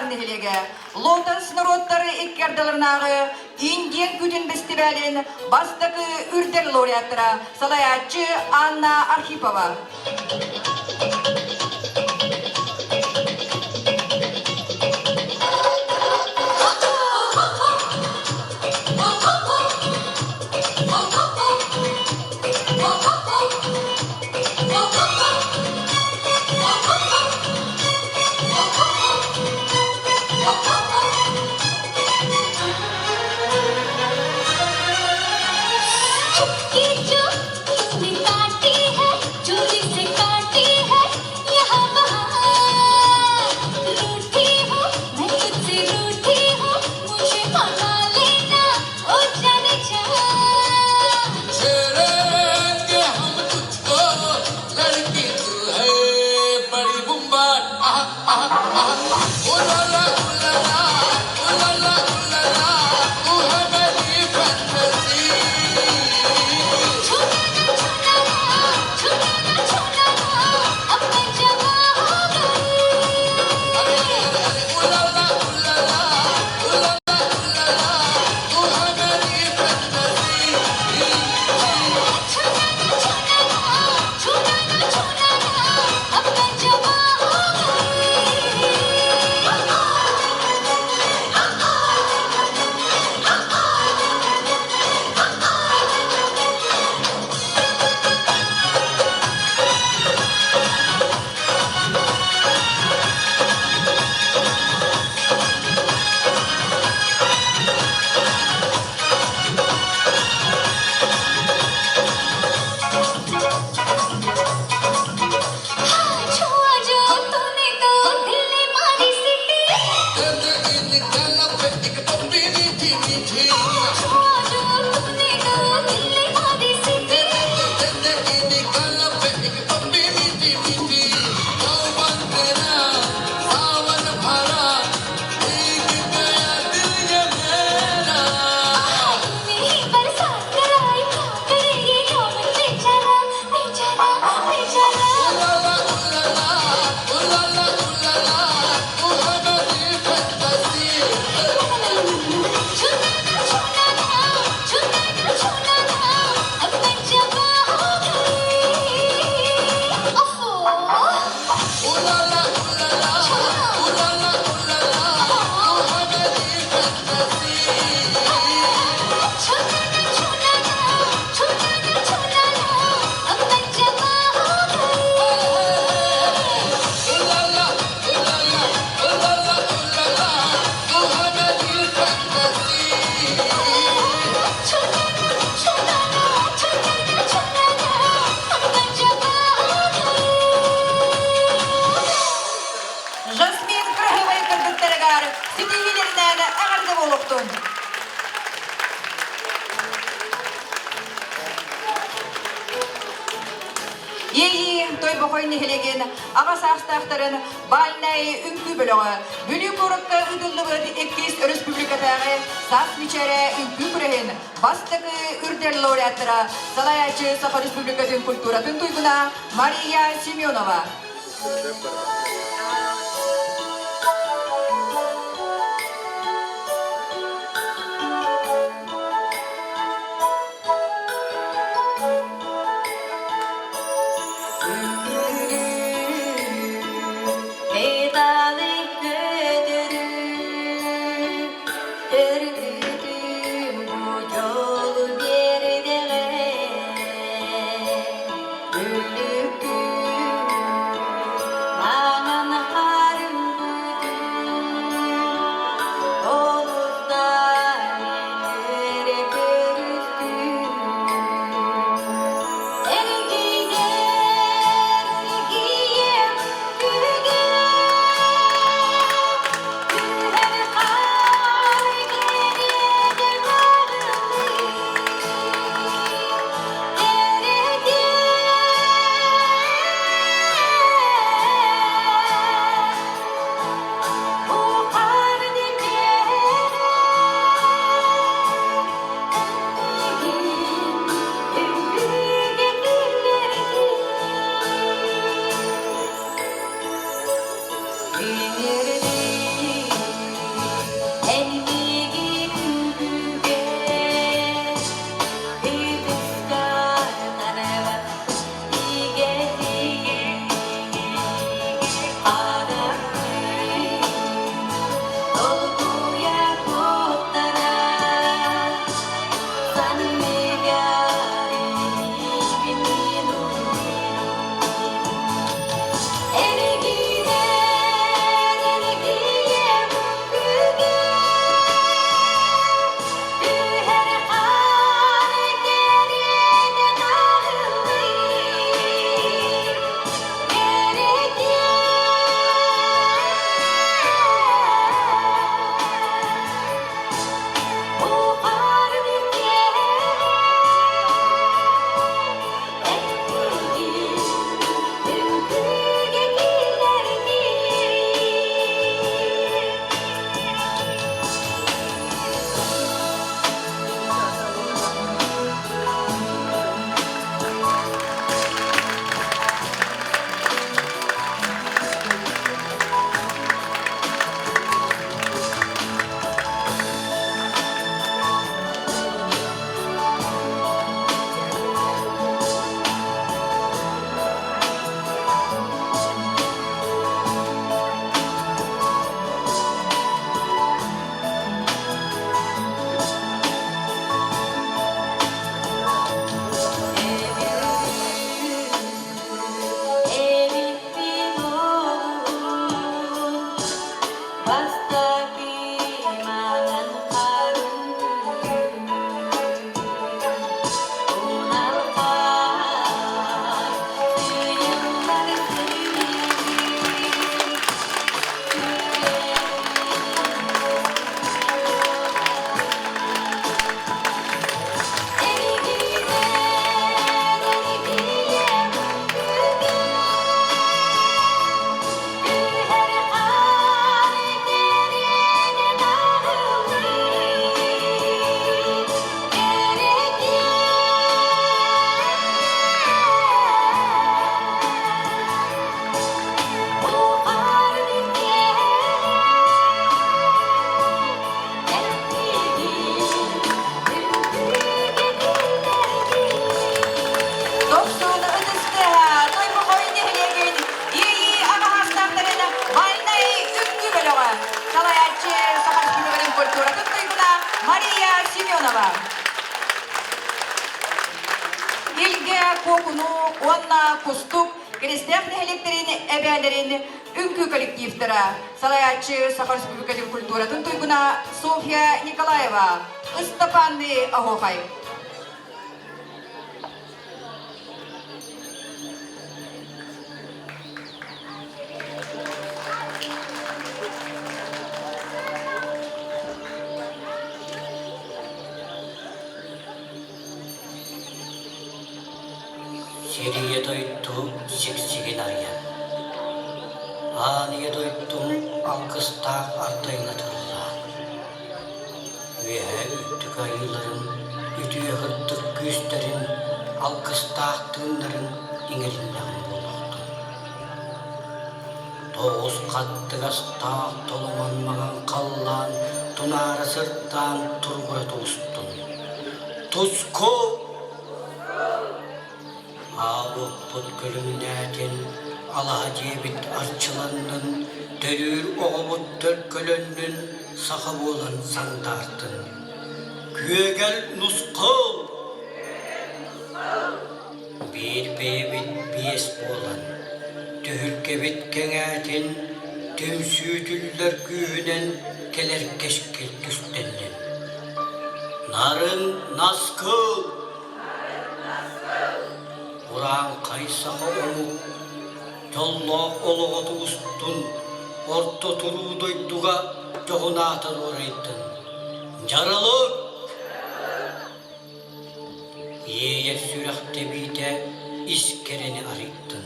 нехилеге. Лотос народтары иккердаларнағы Индиен күтін фестивалін бастықы үрдер лауреаттыра салаятчы Анна Архипова. Ағасақтақтарын балнай үнкі біліғі. Бүлі көрікті үділігі еккес республикатағы сас мечәрі үнкі күреген бастықы үрдер лауреаттыра Салаячы Саха Республикатын культуратын туйгуна Мария Семенова. Mangam Ilge kokunu onna kustuk Kristiyat nehliklerini ebelerini ünkü kolektiflere Salayatçı Sakar Respublikası Kulturatın Tuyguna Sofya Nikolayeva Istapanlı Ahohay. Seriye doydu siksigin arayan. Aniye doydum alkıstak ardayına tırlar. Ve üttük ayıların, ütüye hırttık güçlerin, alkıstak tığınların ingerinden bulurdum. Toğuz kattık astak tolumanmağın kallan, tunara sırttan turgura toğustun. Tuzku! Ağlı put gülümnätin, alacibit arçılanın, dörür oğubut dörkölönnün, sahab olan sandartın. Güegel nuskul! Bir bebit biyes bolan, tühürkebit kengätin, tümsüdüller güğünen, keler keşkil küstennen. Narın naskıl! Kur'an kaysağı onu, yolluğa oluğa tuğustun, orta turu doyduğa çoğuna atar oraydın. Yaralı! Yeğer sürekte bide iskereni arıydın.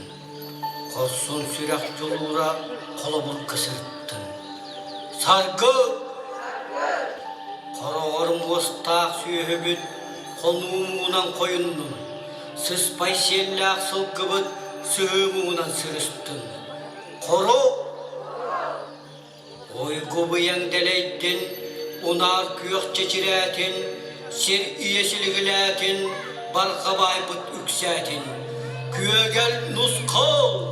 Korsun sürek yolura kolobur kısırttın. Sargı! Koroğarım vostağ süyübüt, konuğumunan koyundun. Sıspay sellak sılgıbıt, sığımığından sırıstın. Koru! Oygu bıyang deleydin, Unar kök çeçiretin, sir iyesilgiletin, balkabay but üksetin. Küegel nuskol.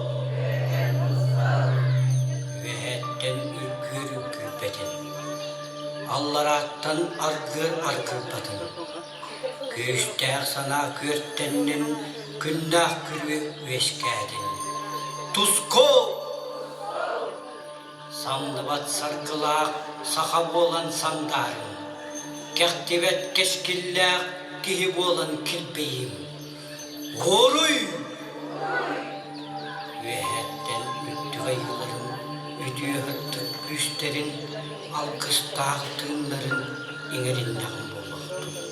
Ve hetten ürkür küpetin. Allarattan argır arkırpatın. Göğüstek sana körttenin, gündah kürü veşkedin. Tusko. Sandıbat sarkılak, sahab olan sandarın. Kehtibet keskillak, kihib olan kilbeyim. Goruy! Ve hetten üttügayıların, üdüye hıttık güçlerin, alkış dağıttığınların inerinden bulmaktu.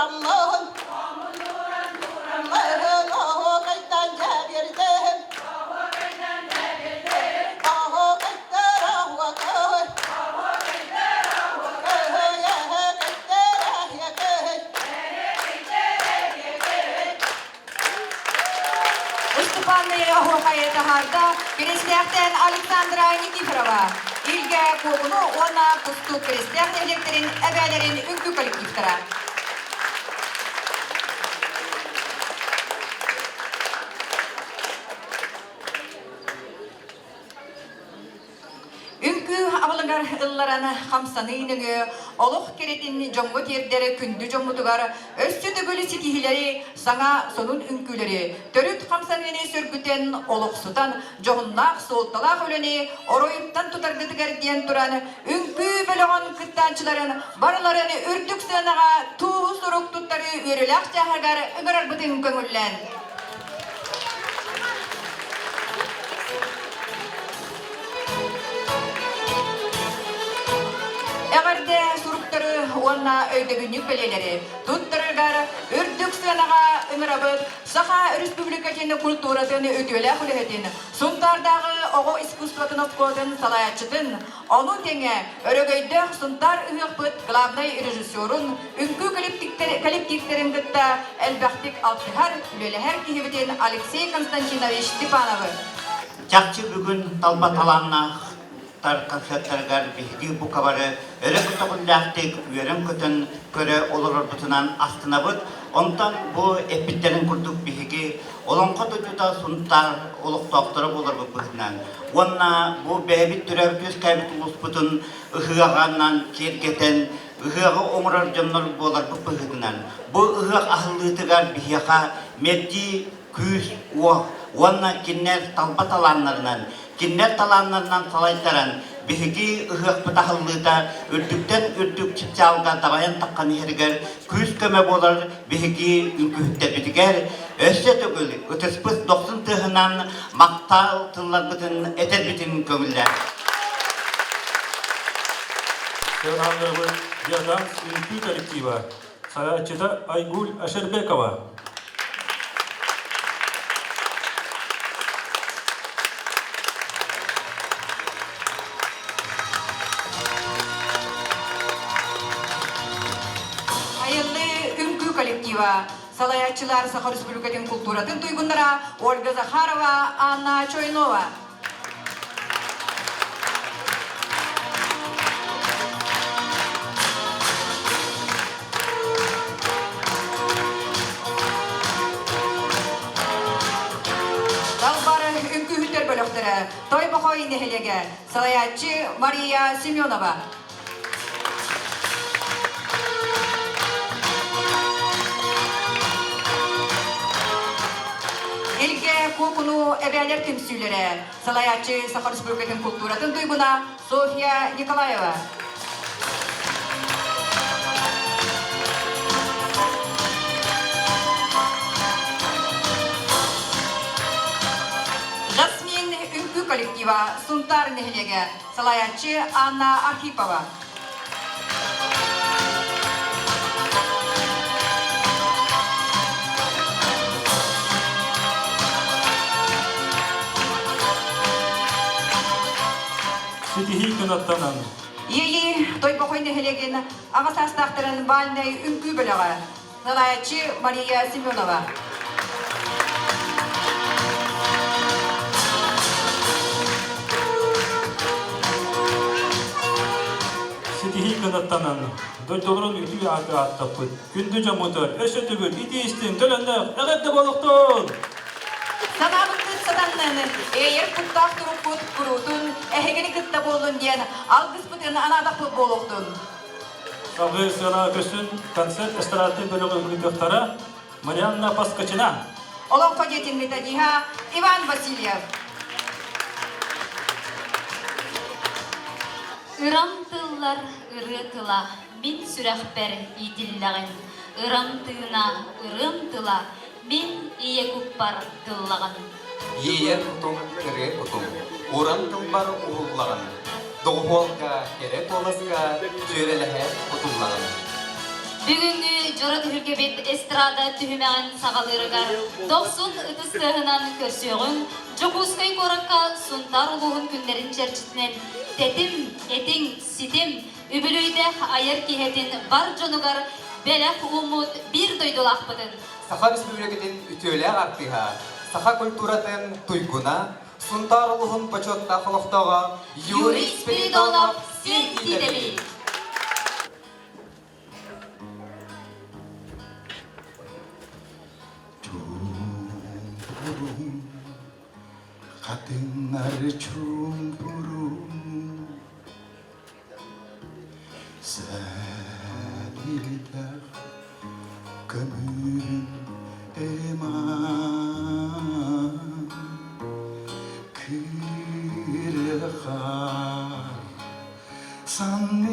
Allah'ın Allah'ın oho kaytan jabirdim oho kaytan oho koy Ыстыпанные охуқайы тахарда Крестяхтен Александра Никифорова. Илге Когуну она пусту крестях электрин әбәлерин үнкі коллективтара. Үнкі авылыңар ыллараны қамсаныйныңы, олық керетін жоңғы тердері күнді жоңғытығар, өссі түгілі сетихилері, саңа сонун үнкілері, төрүт қамсаныйны сөргүтен олық сұтан, жоғыннақ солталақ өліні, оройыптан тұтаргытығар ден тұран, үнкі бөліғын күттанчыларын, барыларын үрдік сынаға туғыз ұруқ тұттары өріләқ жағарғар үңірар бұтын көңіллән. Әғарде сұруқтары онна өйдігінік бәлелері, тұттырығар үрдік сынаға үмірабыд, Саха республикатыны культуратыны өтөлі құлығытын, сұнтардағы оғы искусстватын отқодын салаятчытын, оның теңе өрігейді сұнтар ұйықпыд главный режиссерун, үнкі коллективтерін күтті әлбәқтік алтығар, үлеліғер кейбітін Алексей Константинович Степановы. Чакчы бүгін талба таланна концерттаргар бихиги бу кабары өрөк тогундактык үйөрөм көтөн көрө олорор бутунан астынабыт. Онтан бу эпиттерин курдук бихиги олонко тутута сунтар олуктоктора болор бу бутунан. Онна бу бэбит түрөп көз кайбит улуспутун ыхыаганнан кергетен ыхыагы оңорор жоннор болор бу бутунан. Бу ыхыак ахыллытыгар бихиака медди күз онна киннер талба таланнарынан Киннер таланнарынан талайтаран, бихиги ыхык пытахыллыта, үрдүктен үрдүк чипчалга табайын таққан ергер, күз көмө болар бихиги үнкүхттер битигер, өссө түгіл, өтіспіс 90 тыхынан мақтал тыллар бүтін этер бүтін көңілдер. Сөрханлығы Ярданс үнкі коллектива, саятчыда Айгуль Ашербекова. Коллектива Салаятчылар Саха Республикатын культуратын туйгундара Ольга Захарова, Анна Чойнова. Далбары үнкі хүттер бөліқтері Той Бахой нехелеге Салаятчы Мария Семенова. Кокуну эбәлер темсүлері Салаятчы Саха Республикатын культуратын туйгуна Софья Николаева. Жасмин үнкі коллектива Сунтар нехелеге Салаятчы Анна Архипова. Сетихи кынаттанан. Ей той бақойны хелеген ағасастақтырын бальной үнкі бөліға. Салаятчы Мария Семенова. Сетихи кынаттанан. Дойдоғырын үтіге аты аттаппыд. Күнді жамутар, өші түгіл, идеистің, төлінді, әғетті болуқтың. Санабықты сатаннан, эйер құттақ тұрып бұт құрудың, әхегені күтті болуын ден, алғыз бұтын анадақпы болуқтың. Салғы сыра көсін концерт эстараты бөлігі үгіліктіқтара Марианна Паскачина. Олон қадетін методиха Иван Васильев. Ирам тыллар ыры тыла, мин сүрәхпер идиллағын. Ирам тына ырым тыла, мин ие күппар тыллағын. Ие кутум кыре кутум, урам тылбар уғыллағын. Доғуолға, кере қолызға, жөреліғе кутумлағын. Бүгінгі жоры түһүлгебет эстрада түһүмәгән сагалырыгар 90 ытыстыгынан көрсөгөн Жокускай коракка сунтар улугун күндерин черчитинен тетим, этиң, ситим, үбүлөйдө айыр киһетин бар жонугар белек умут бир дойдулакпытын. Саха республикатын үтөөләк артыга, саха культуратын туйгуна, сунтар улугун почетта холоктога Юрий Спиридонов, сен тидеби. 같은 날을 춤부름 사닐다 그물은 에만 그래가 산미바르드아리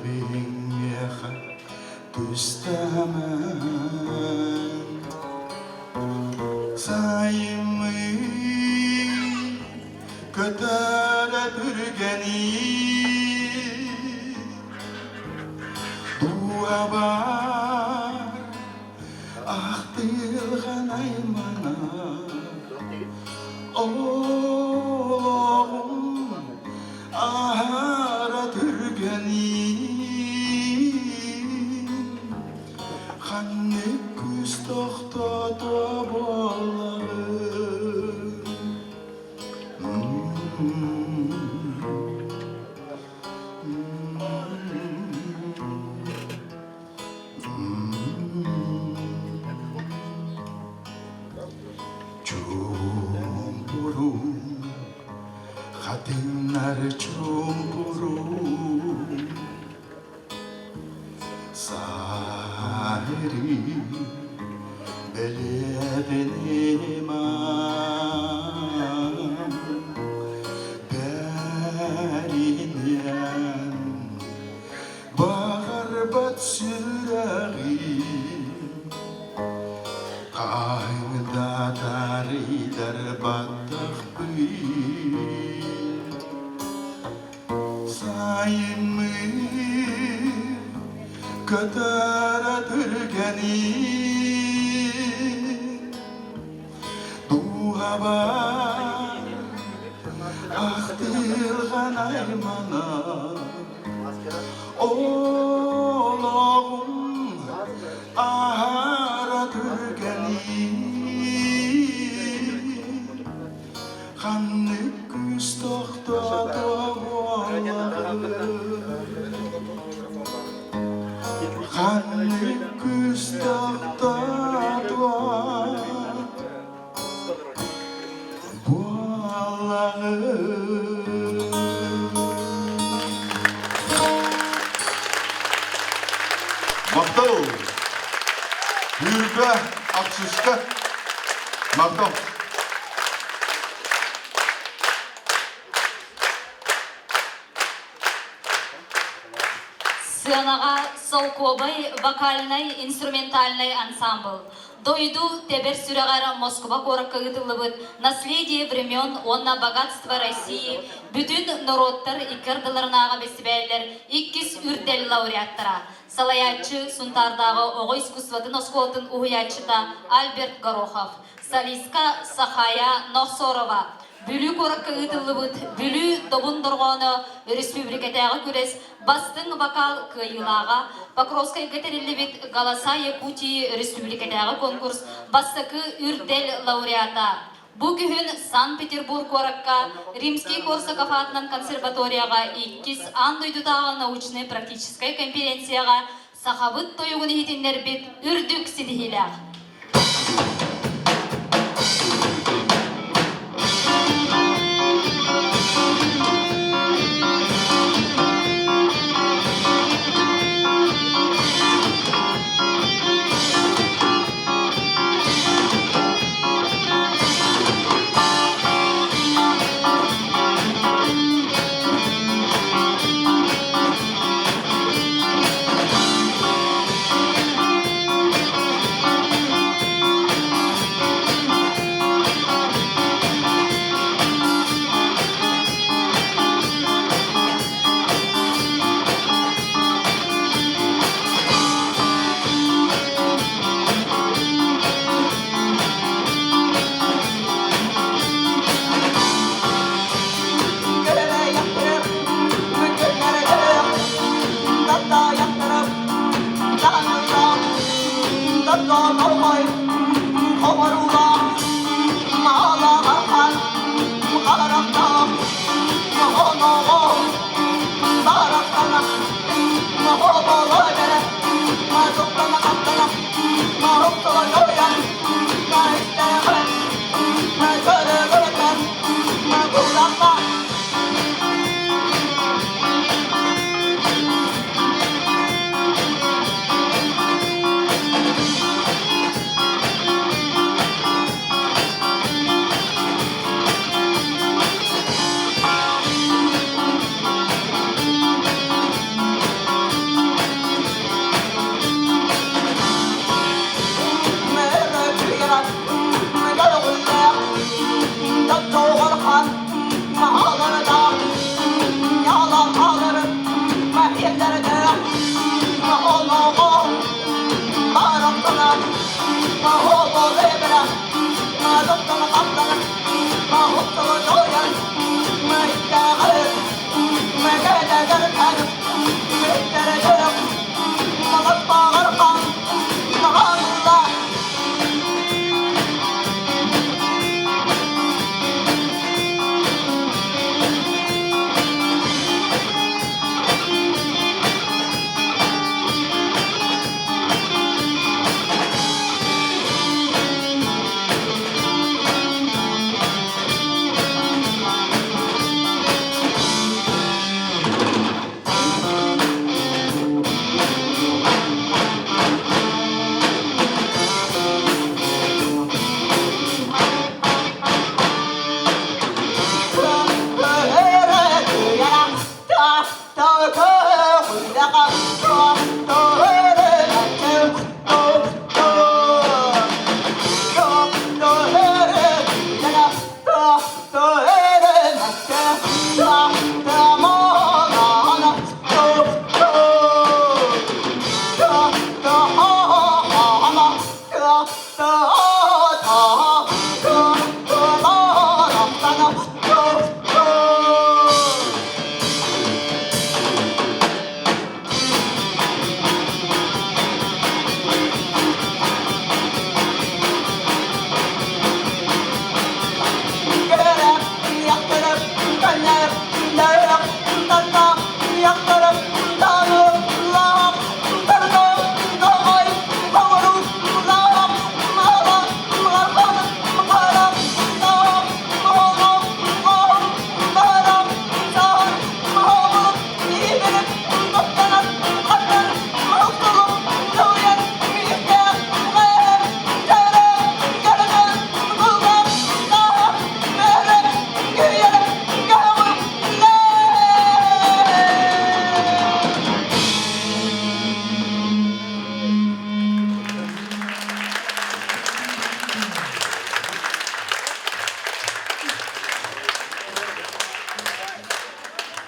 가빙야가 부스타만 사임의 그따라 들으니 두아바 아흐들가 나이마나 오롱 아하라 들으니 한내 күстохта табалары 춤부름 같은 날 춤부름 사해리 belediyeman berinian bahar bat sirari kainda dari darbatak sayimi katara tergani 두하바 아흐들가 나이마나 올라온 아하라 들게니 한내 күстохта табалары 한내 күстохта Мақтау, Юрга, Ақшышқа, Мақтау. Сценаға солковый вокальный инструментальный ансамбль. Дойду тебер сүрәгәр Москва коракка гытылыбыт, наследие времен, онна богатство России, бүтін народтар икырдыларынағы бестибәйлер, 2 үрдел лауреаттара. Салаятчы Сунтардағы оғы искусстватын осколтын уғыятчыта Альберт Горохов, солистка Сахая Нохсорова, бүлі коракка гытылыбыт, бүлі добундырғаны республикатағы күрес, бастың вокал кыйылаға, Покровскай гетерилибит Галаса Якутии республикатағы конкурс, бастықы үрдел лауреата. Бүгін Санкт-Петербург коракка, Римский Корсаков атынан консерваторияға 2 андойдутағы научный практической конференцияға сахабыт тойығын етіндер бет үрдік сидихилях.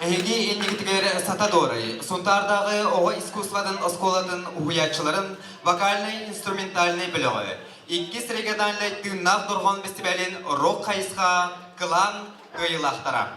Эһиги иннигитигер Сатадорой, Сунтардагы ого искусстводан осколатын угуячыларын вокальный инструментальный билоги. Иккис региональный тыннах дургон фестивалин рок кайысха кылан кыйлахтара.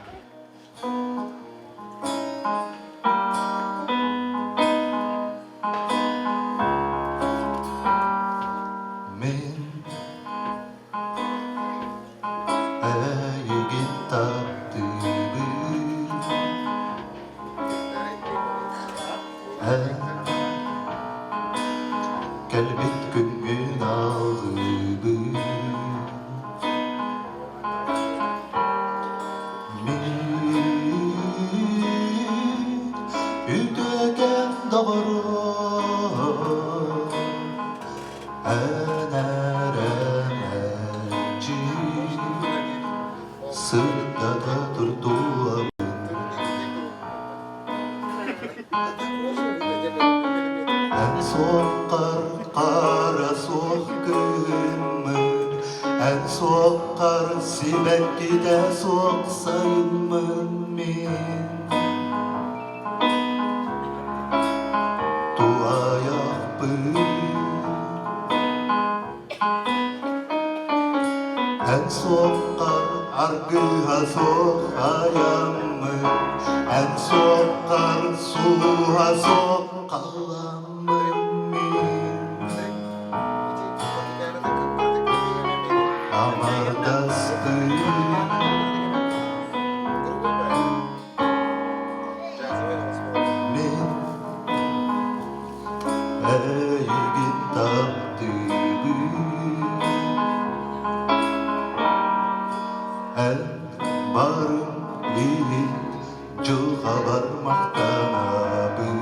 қалар мақтанабын.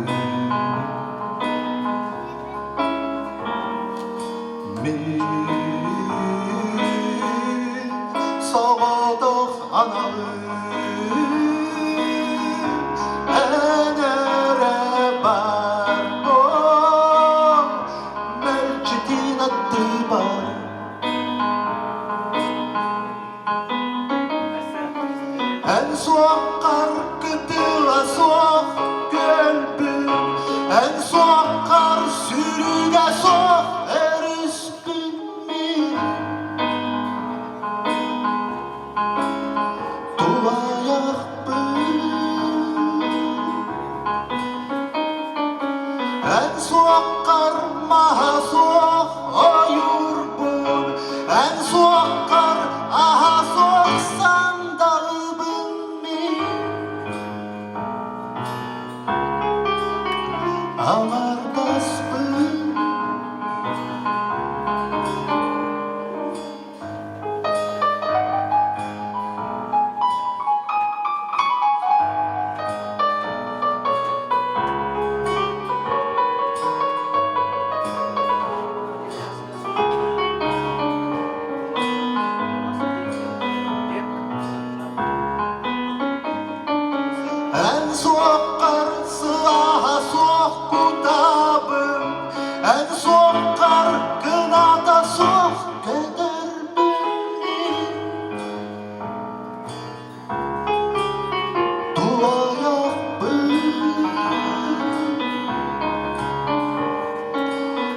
Мен сағадық анабын, әнәрі бар бол, мәлчетін атты бар. En soğukar kıtıla soğuk gölbün, en soğukar sürüge soğuk erüspün mi? Tulayak en soğukar maha soğuk oyurbun, en soğukar aha soğuk sandalbın mi? Amardaspın. En soğuk karısı aha soğuk kutabım, en soğuk kar kınada soğuk keder beni. Duayak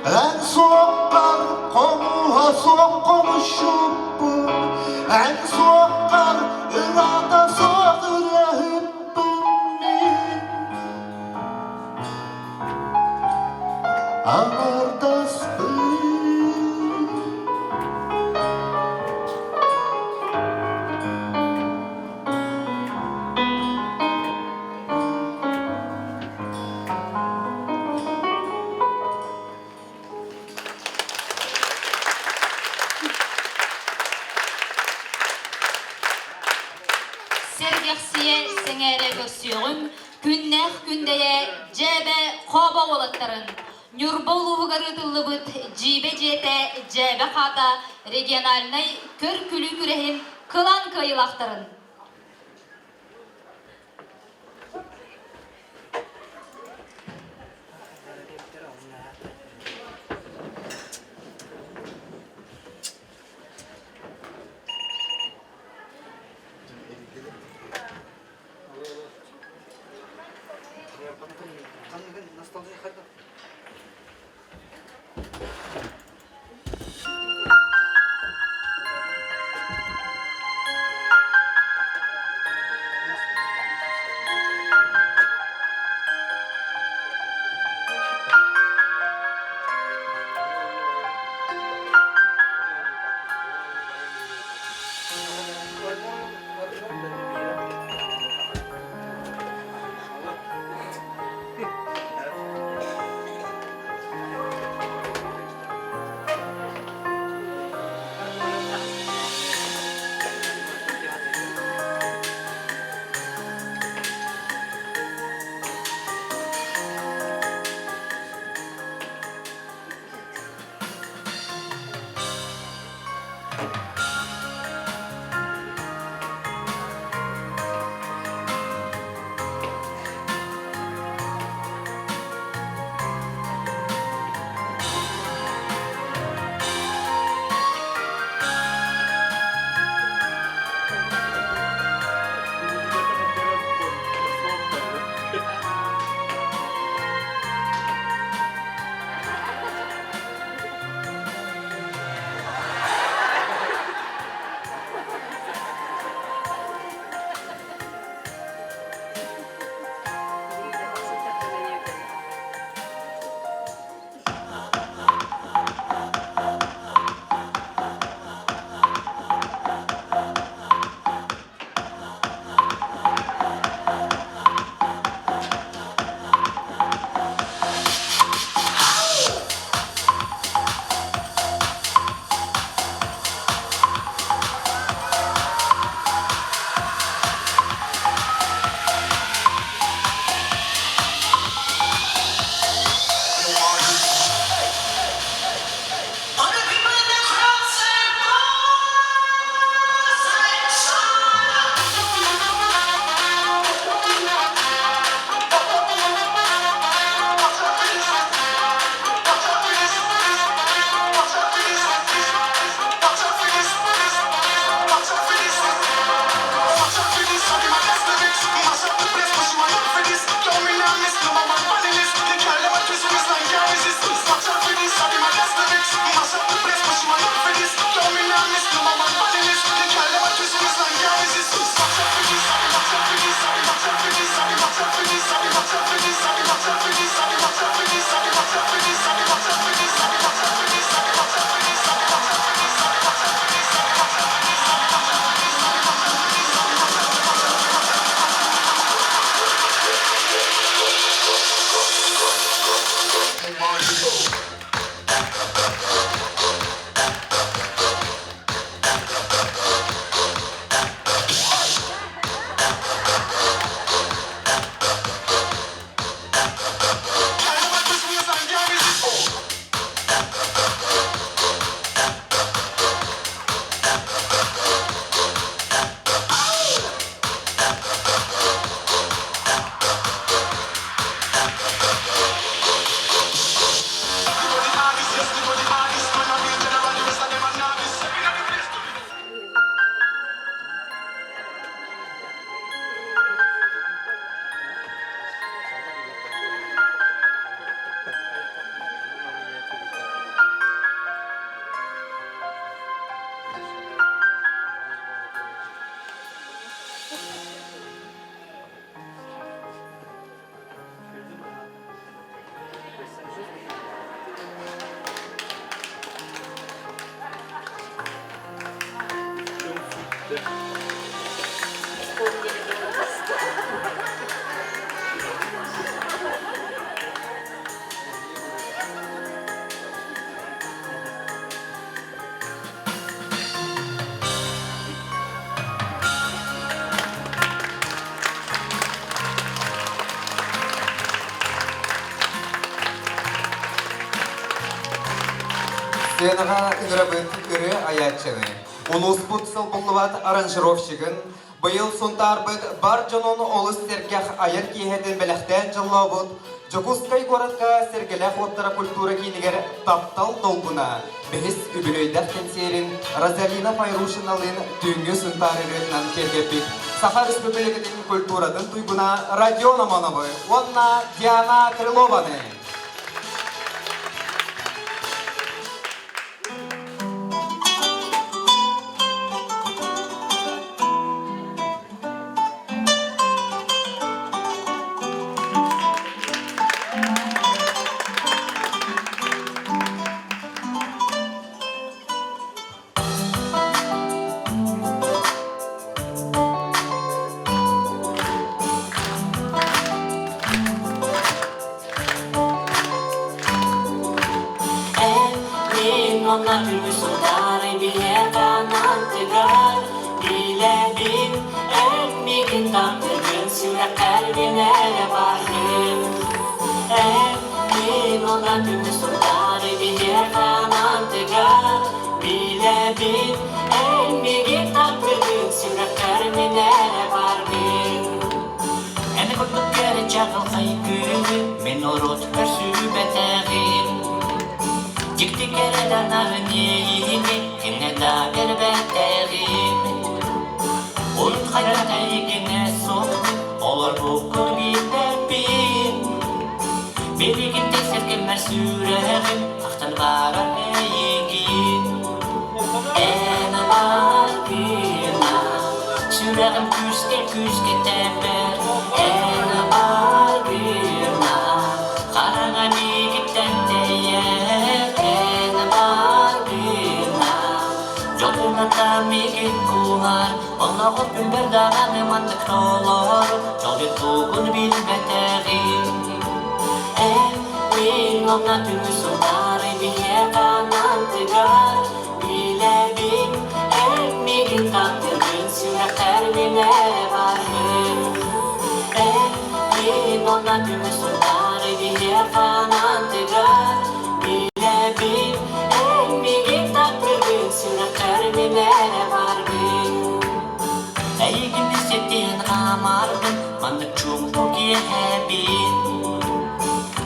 en soğuk kar komuha soğuk komuşup, en soğuk kar ırada soğuk ırahıp. Amardaspın. Sergersiye sengere görsüğün, günler gündeye cebe koba olatların. Nürbolu garıdıllı bıt cibe cete cebe hata regionalnay körkülü gürehin kılan kayılakların. Сценаға играбыт үрі аячыны. Улуспут сылбуллубат аранжировщигын. Быйыл сунтарбыт бар жонун олыс сергех айыр киһетин белехтен жыллабыт. Жокускай городка сергелех оттара культура кинигер таптал долгуна. Бехис үбүлөйдер кенсерин Розалина Файрушиналын түнгө сунтарырынан кергепит. Саха Республикатын культурадын туйгуна Радио Намановы, онна Диана Крылованы.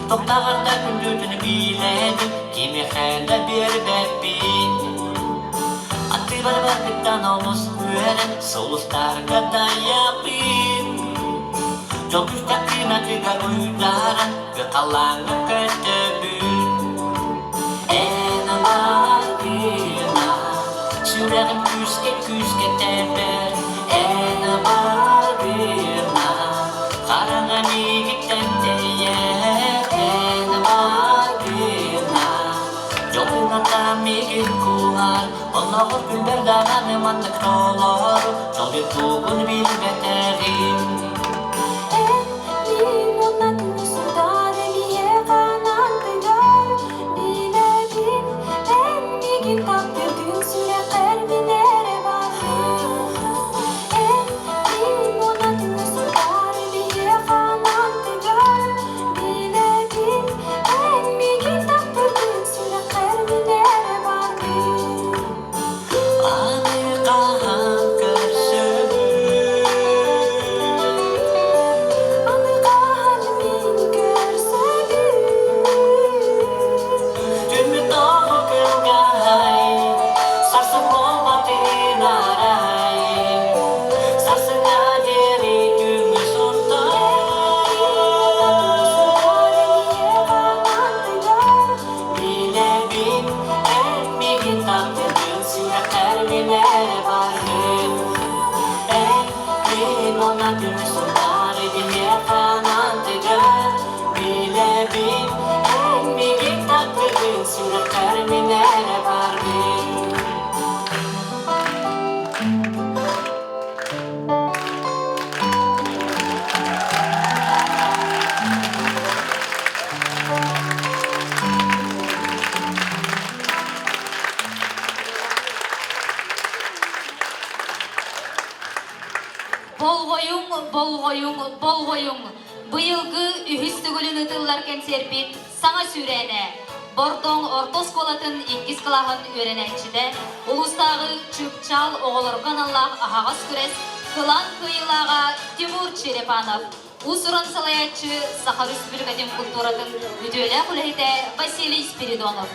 Toktağırda gündüdünü biledim, kimi xeyde bir bebbin. Atı barbarlıktan oluz müeren, soğustarga dayabin. Çok üstakın atıgar uydaran, ve kalanı kötübün. En ardına, sürerim küske teper. En ardına, karangan igikten değer. En ardına, yoluna tamigin kuhar. Allah'ın gülberdanı mandık olur. Çok bir tuğun bilmeterim. Bolgoyung. Bıyılgı ühüs tügülün ıtıllarken serpit, sana sürene. Бордоң ортос колатын 2 кылағын өренәтчіде, улустағы чүпчал оғылырған Аллах ағағас күрес, кылан кыйлаға Тимур Черепанов, Усуран салаятчы Саха Республикатын культуратын үтөлі құлайты Василий Спиридонов.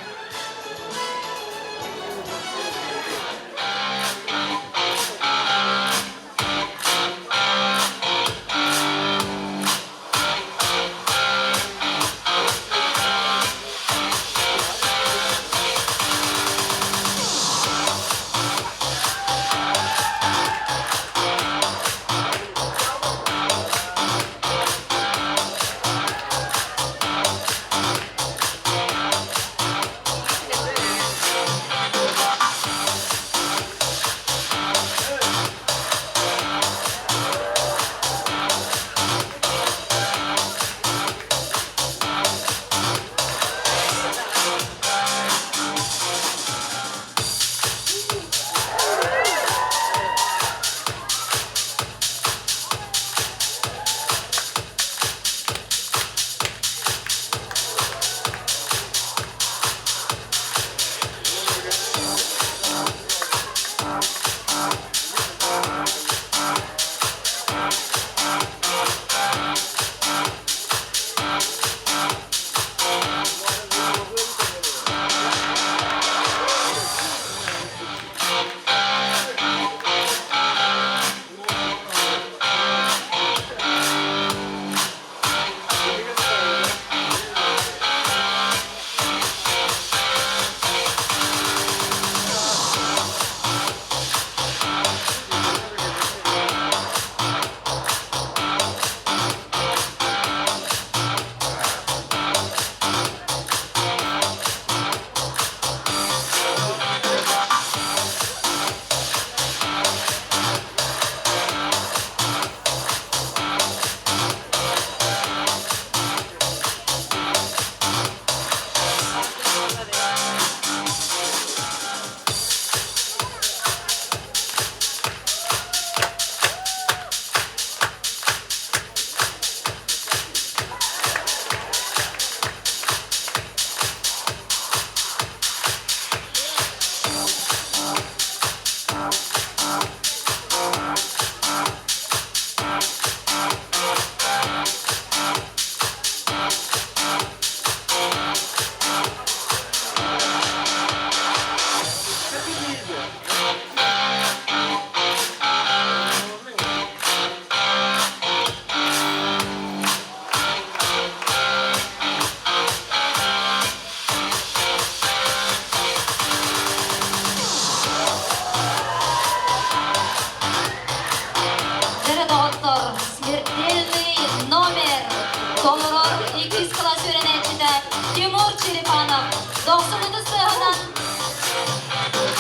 Тимур Черепанов, 90 сыгынан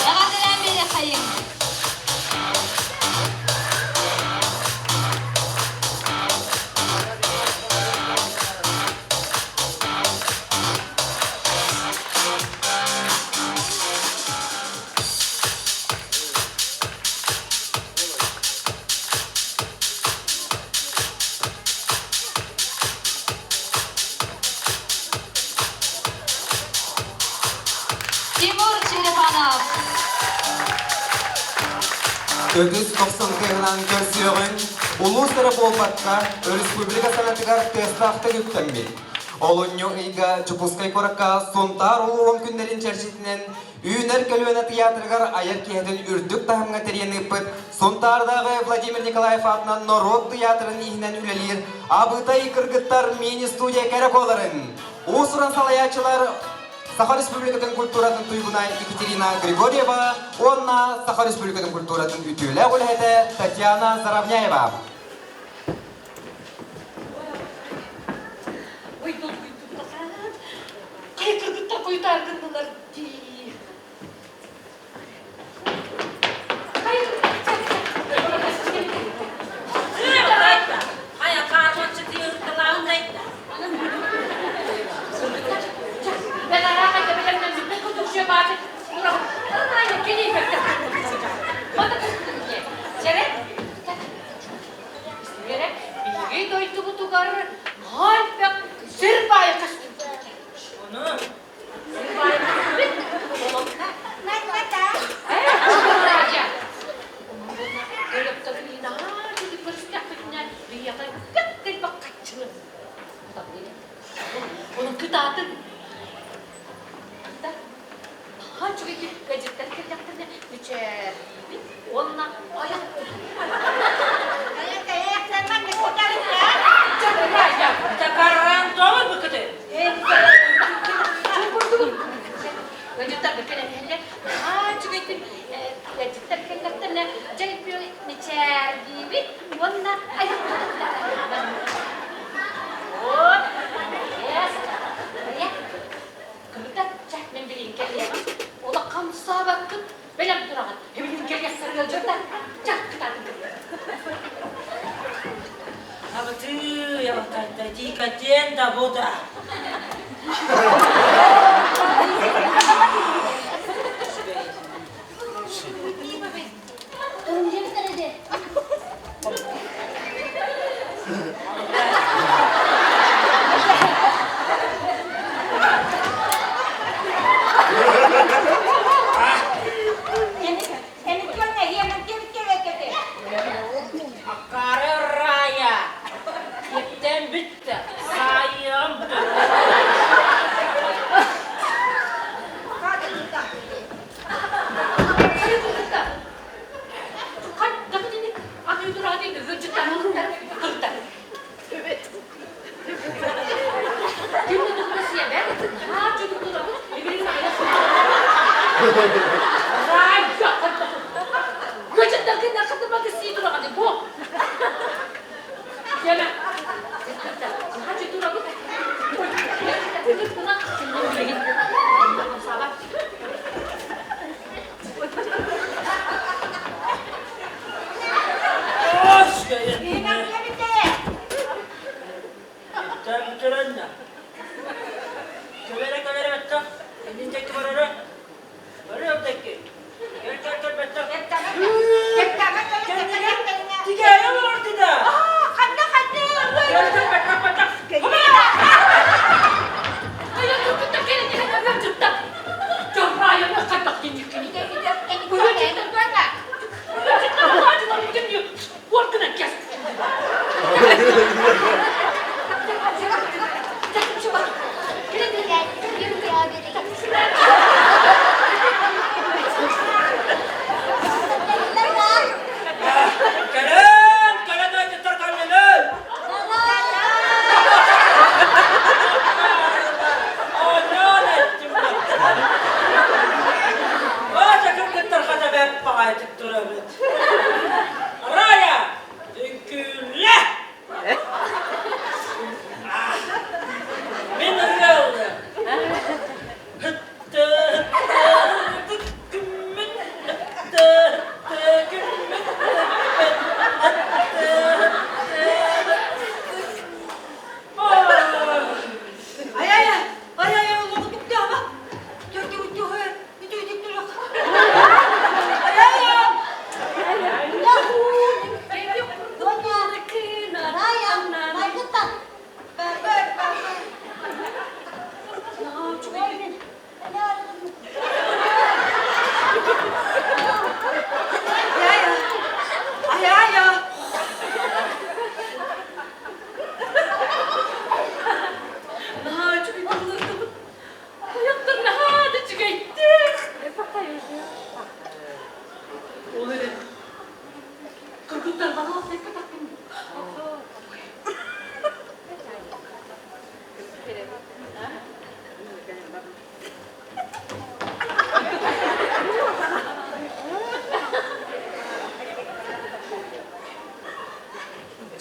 Ағадыран бері қайын. Тимур Черепанов. Ödüs 90-ынан көрсүйөгін улуу сыры болбатка республика санатыгар тестахты күттенбит. Олуньо ыйга Чупускай коракка сонтар улуон күндерин чаршитинен үйнер көлөөнө театргар аяр киһетин үрдүк тахымга терениппыт. Сонтардагы Владимир Николаев атынан Народ театрын ихинен үлелир. Абытай кыргыттар мини студия кереколарын. Усуран салаячылар Саха Республикатын культуратын туйгунай Екатерина Григорьева, онна Саха Республикатын культуратын ütüyle улэхете Татьяна Заравняева. Gıdatın. Hançı bir gacıklar kırdaktırdı. Üçer. Onunla ayak. Ayak sen ne kotarım ya? Canım ya. Takarran doğru mu kıdı? Gacıklar kırdaktırdı. Hançı bir gacıklar kırdaktırdı. Acayip bir içer gibi. Onunla ayak. Hop. Yes. Ya. Kırdak çekmem bilin geliyor. Ola kamsa bakın. Benim durağın. Hemen geliyor sarılacak da. Çak kıtatın. Abatı ya bakanda dikkatin de bu da.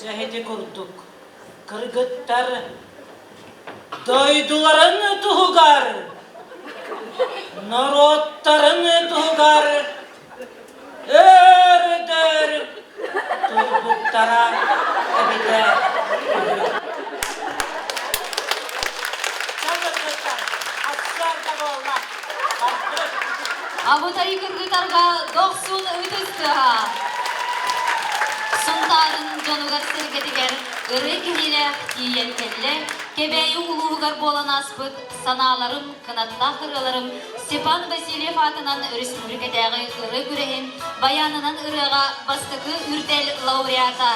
Cahidi kurduk. Kırgıtlar doyduların tuğgar. Narotların tuğgar. Erder Turgutlara ebide. Abutari kırgıtarga 90 ötüstü ha. Suntarın jonugar sergediger, ırı kihile iyelkelle, kebeyi uluğugar bolan aspıt, sanalarım, kınatta kırılarım, Stepan Vasilyev atınan Respublikadagi ırı gürehin, bayanının ırıga bastıkı ürdel laureata,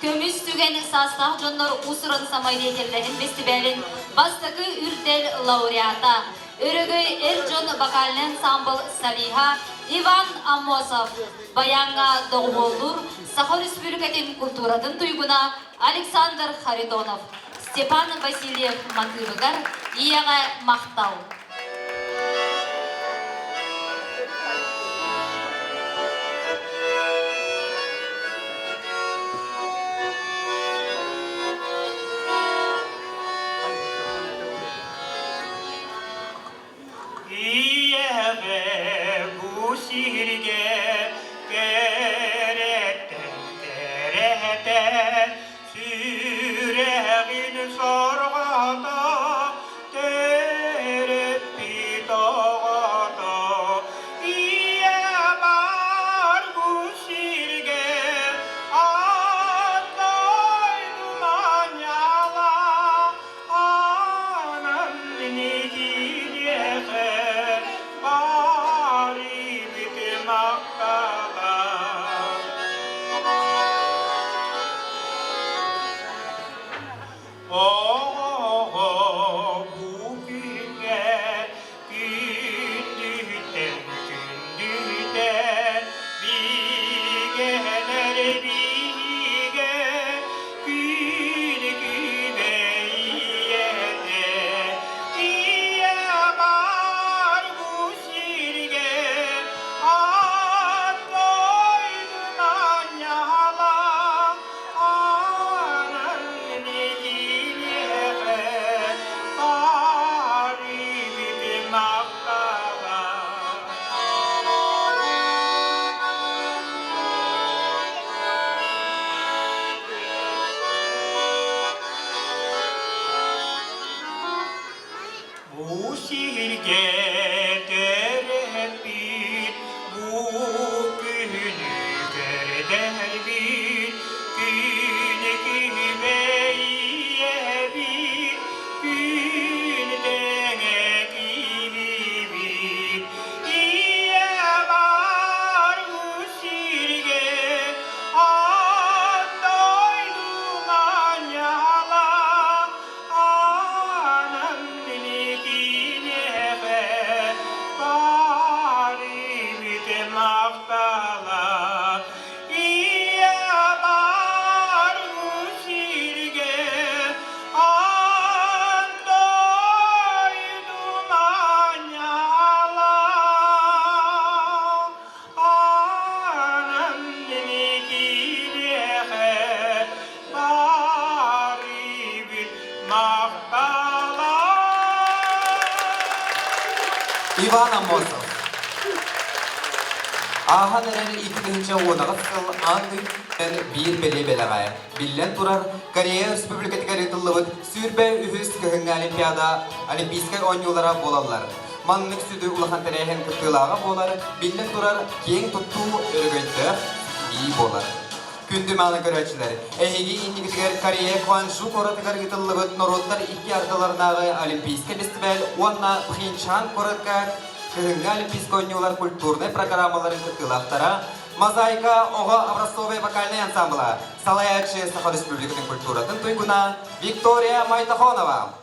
kömüs tügen sastah jonlar usurun samaylı etellerin festivalin бастыкы үрдел лауреата, өрөгөй Эрджон вокальный ансамбль Салиха, Иван Амосов, баянга доғболдур, Сахар Республикатын культуратын туйгуна Александр Харитонов, Степан Васильев Матыбыгар, ияға мақтау. Иван Амосов. Ахан әрәні икігінші онағыз аңды бір беле-белеғай. Білен тұрар Корея Республикатыға ретіліғыд сүрбе үхіз көхінгі олимпийскай ойнулара болалар. Манлық сүді ұлахан тәрәйін күттілаға болар, білен тұрар кең тұтту өргөйті үй болар. Күнді маңы көрәтшілер. Әйгі индігізгер Корея Кваншу қоратығар ретіліғыд нороддар икі ардаларынағы олимпийскай фестиваль, онна Пхенчхан қоратқа Көхінгі олимпийскай ойнулар культурный программаларын күттілақтара, Мозаика Ого образцовый вокальный ансамбла, Салаячы Сахар Республикатын культуратын туйгуна Виктория Майтахонова.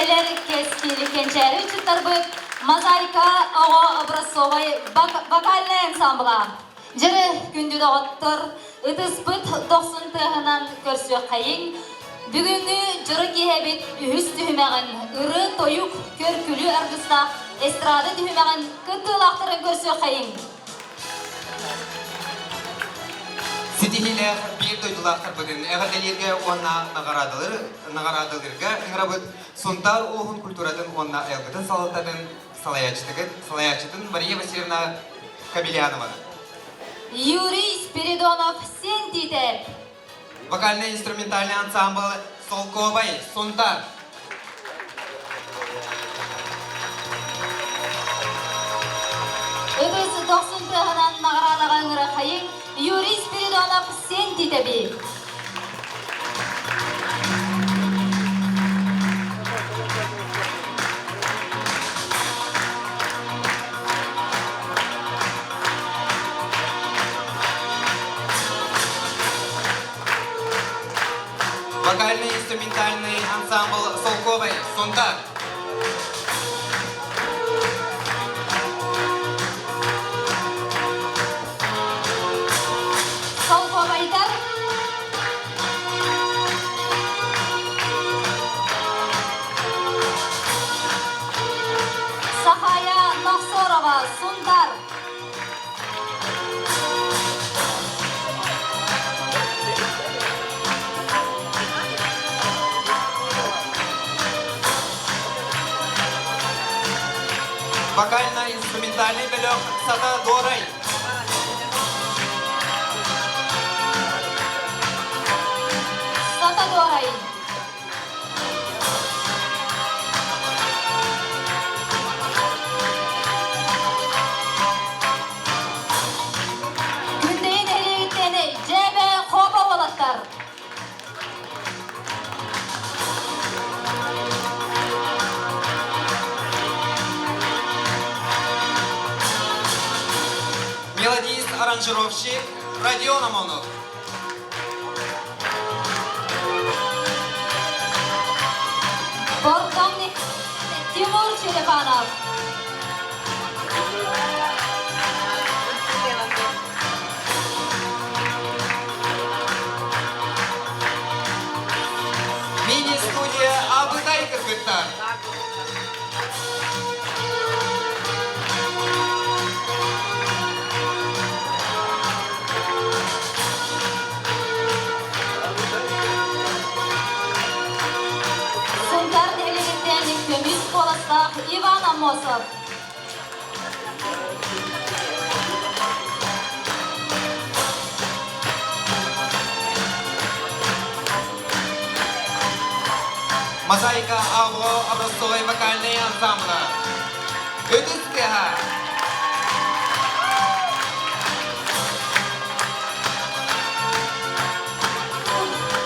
Келер кескили кенчери үчүттар быт Мозаика ого образцовый вокальный ансамбла. Жыры күндү доғыттыр, ытыс быт 90 тыгынан көрсө кайын. Бүгүнгү жыры киһебит үһүс түһүмәгән ыры тоюк көркүлү аргыста эстрада түһүмәгән кыттылактарын көрсө кайын. Сидихилер bir duydular bugün. Eğerlerge ona nagaradılırga ingrabıt suntar ulhun kulturadan ona elgıtın salayaçıdın Мария Васильевна Кабелянова. Юрий Спиридонов синтитеп. Вокально-инструментальный ансамбль Солковой Сунтар. Ыдыс 90 тыгынан награлаган кайын Юрий Спиридонов синтитеби. Вокально-инструментальный ансамбль Солковой Сунтар. Солковайтар. Сахая Нахсорова Сунтар. Вокально-инструментальный белек Сата Дорай. Сата Дорай. Күндейін әлегіттені жәбе қоба болаттар. Мелодист, аранжировщик Родион Амонов. Бортовник Тимур Черепанов. Мини-студия Абытай Кыргызстан. Сунтар делегеттен көміс қоластақ Иван Амосов. Мозаика Авро образцовой вокальный ансамбль. Өтіспеха.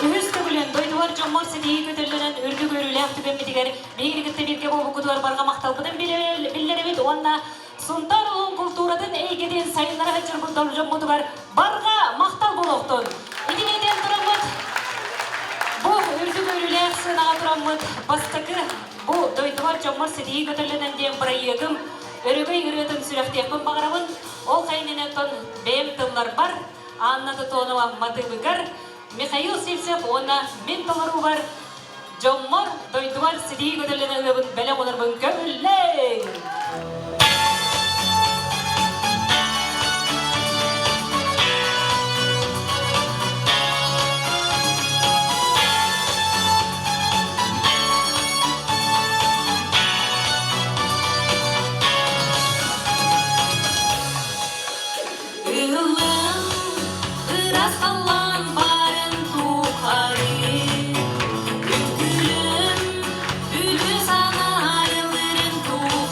Үһүстө бүлен дойдуар жоммор сидии көтөллөнөн үрдү көрүлээх түбеммитигер мейгиргитте бирге болбу кудуар барга макталбытын биллеребит уанна сунтар улун культурадын эйгеден сайыннара жырбылдол жоммутугар барга мактал болоктон идилейден тураммыт бу үрдү көрүлээх сынага тураммыт бастакы бу дойдуар жоммор сидии көтөллөнөн ден проегим өрөгөй үрөтөн сүрөктеекпин багарабын ол кайненетон бэм тыллар бар аннаты тонова матыбыгар Михаил Сельцев, она менталару бар. Жоммор дойдуар сидии көтөллөнө өбүн беле оларбын көмүллей.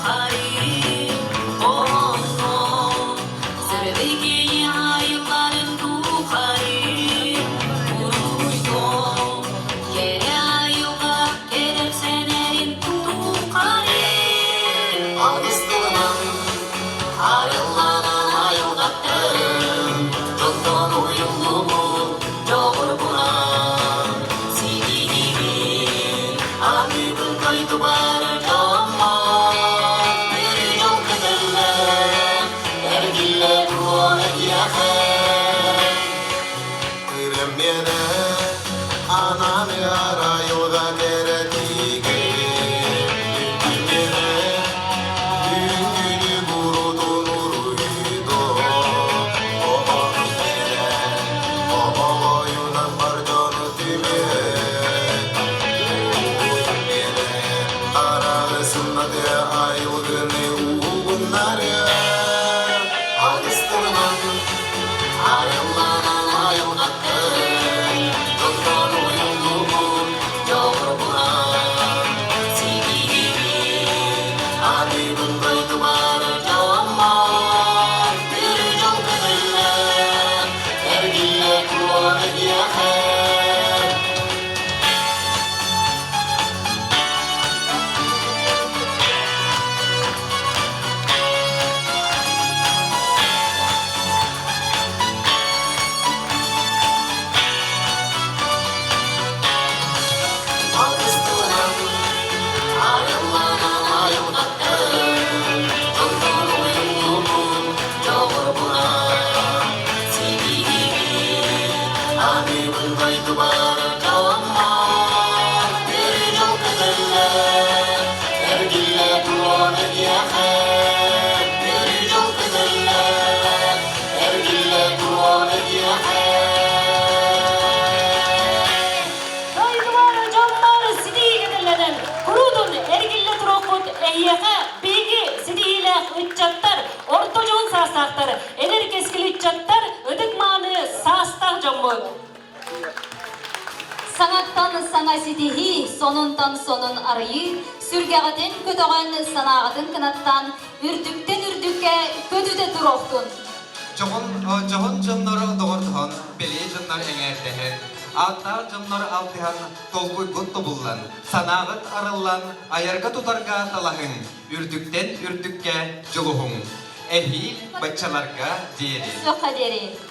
Hare Sanattan sana sitihi, sonundan sonun arıyı, sürgağıtın kötüğün sanağıtın kınattan, ürdükten ürdükke kötüde duroktun. Johon canları doğurduhan, beli canlar eğerdehen, Altar canları altıhan, dolguy guttu bullan, sanağıt arıllan, ayarga tutarga talahın, ürdükten ürdükke juluhun. Ehil baccalarga diyeri. Soka deri.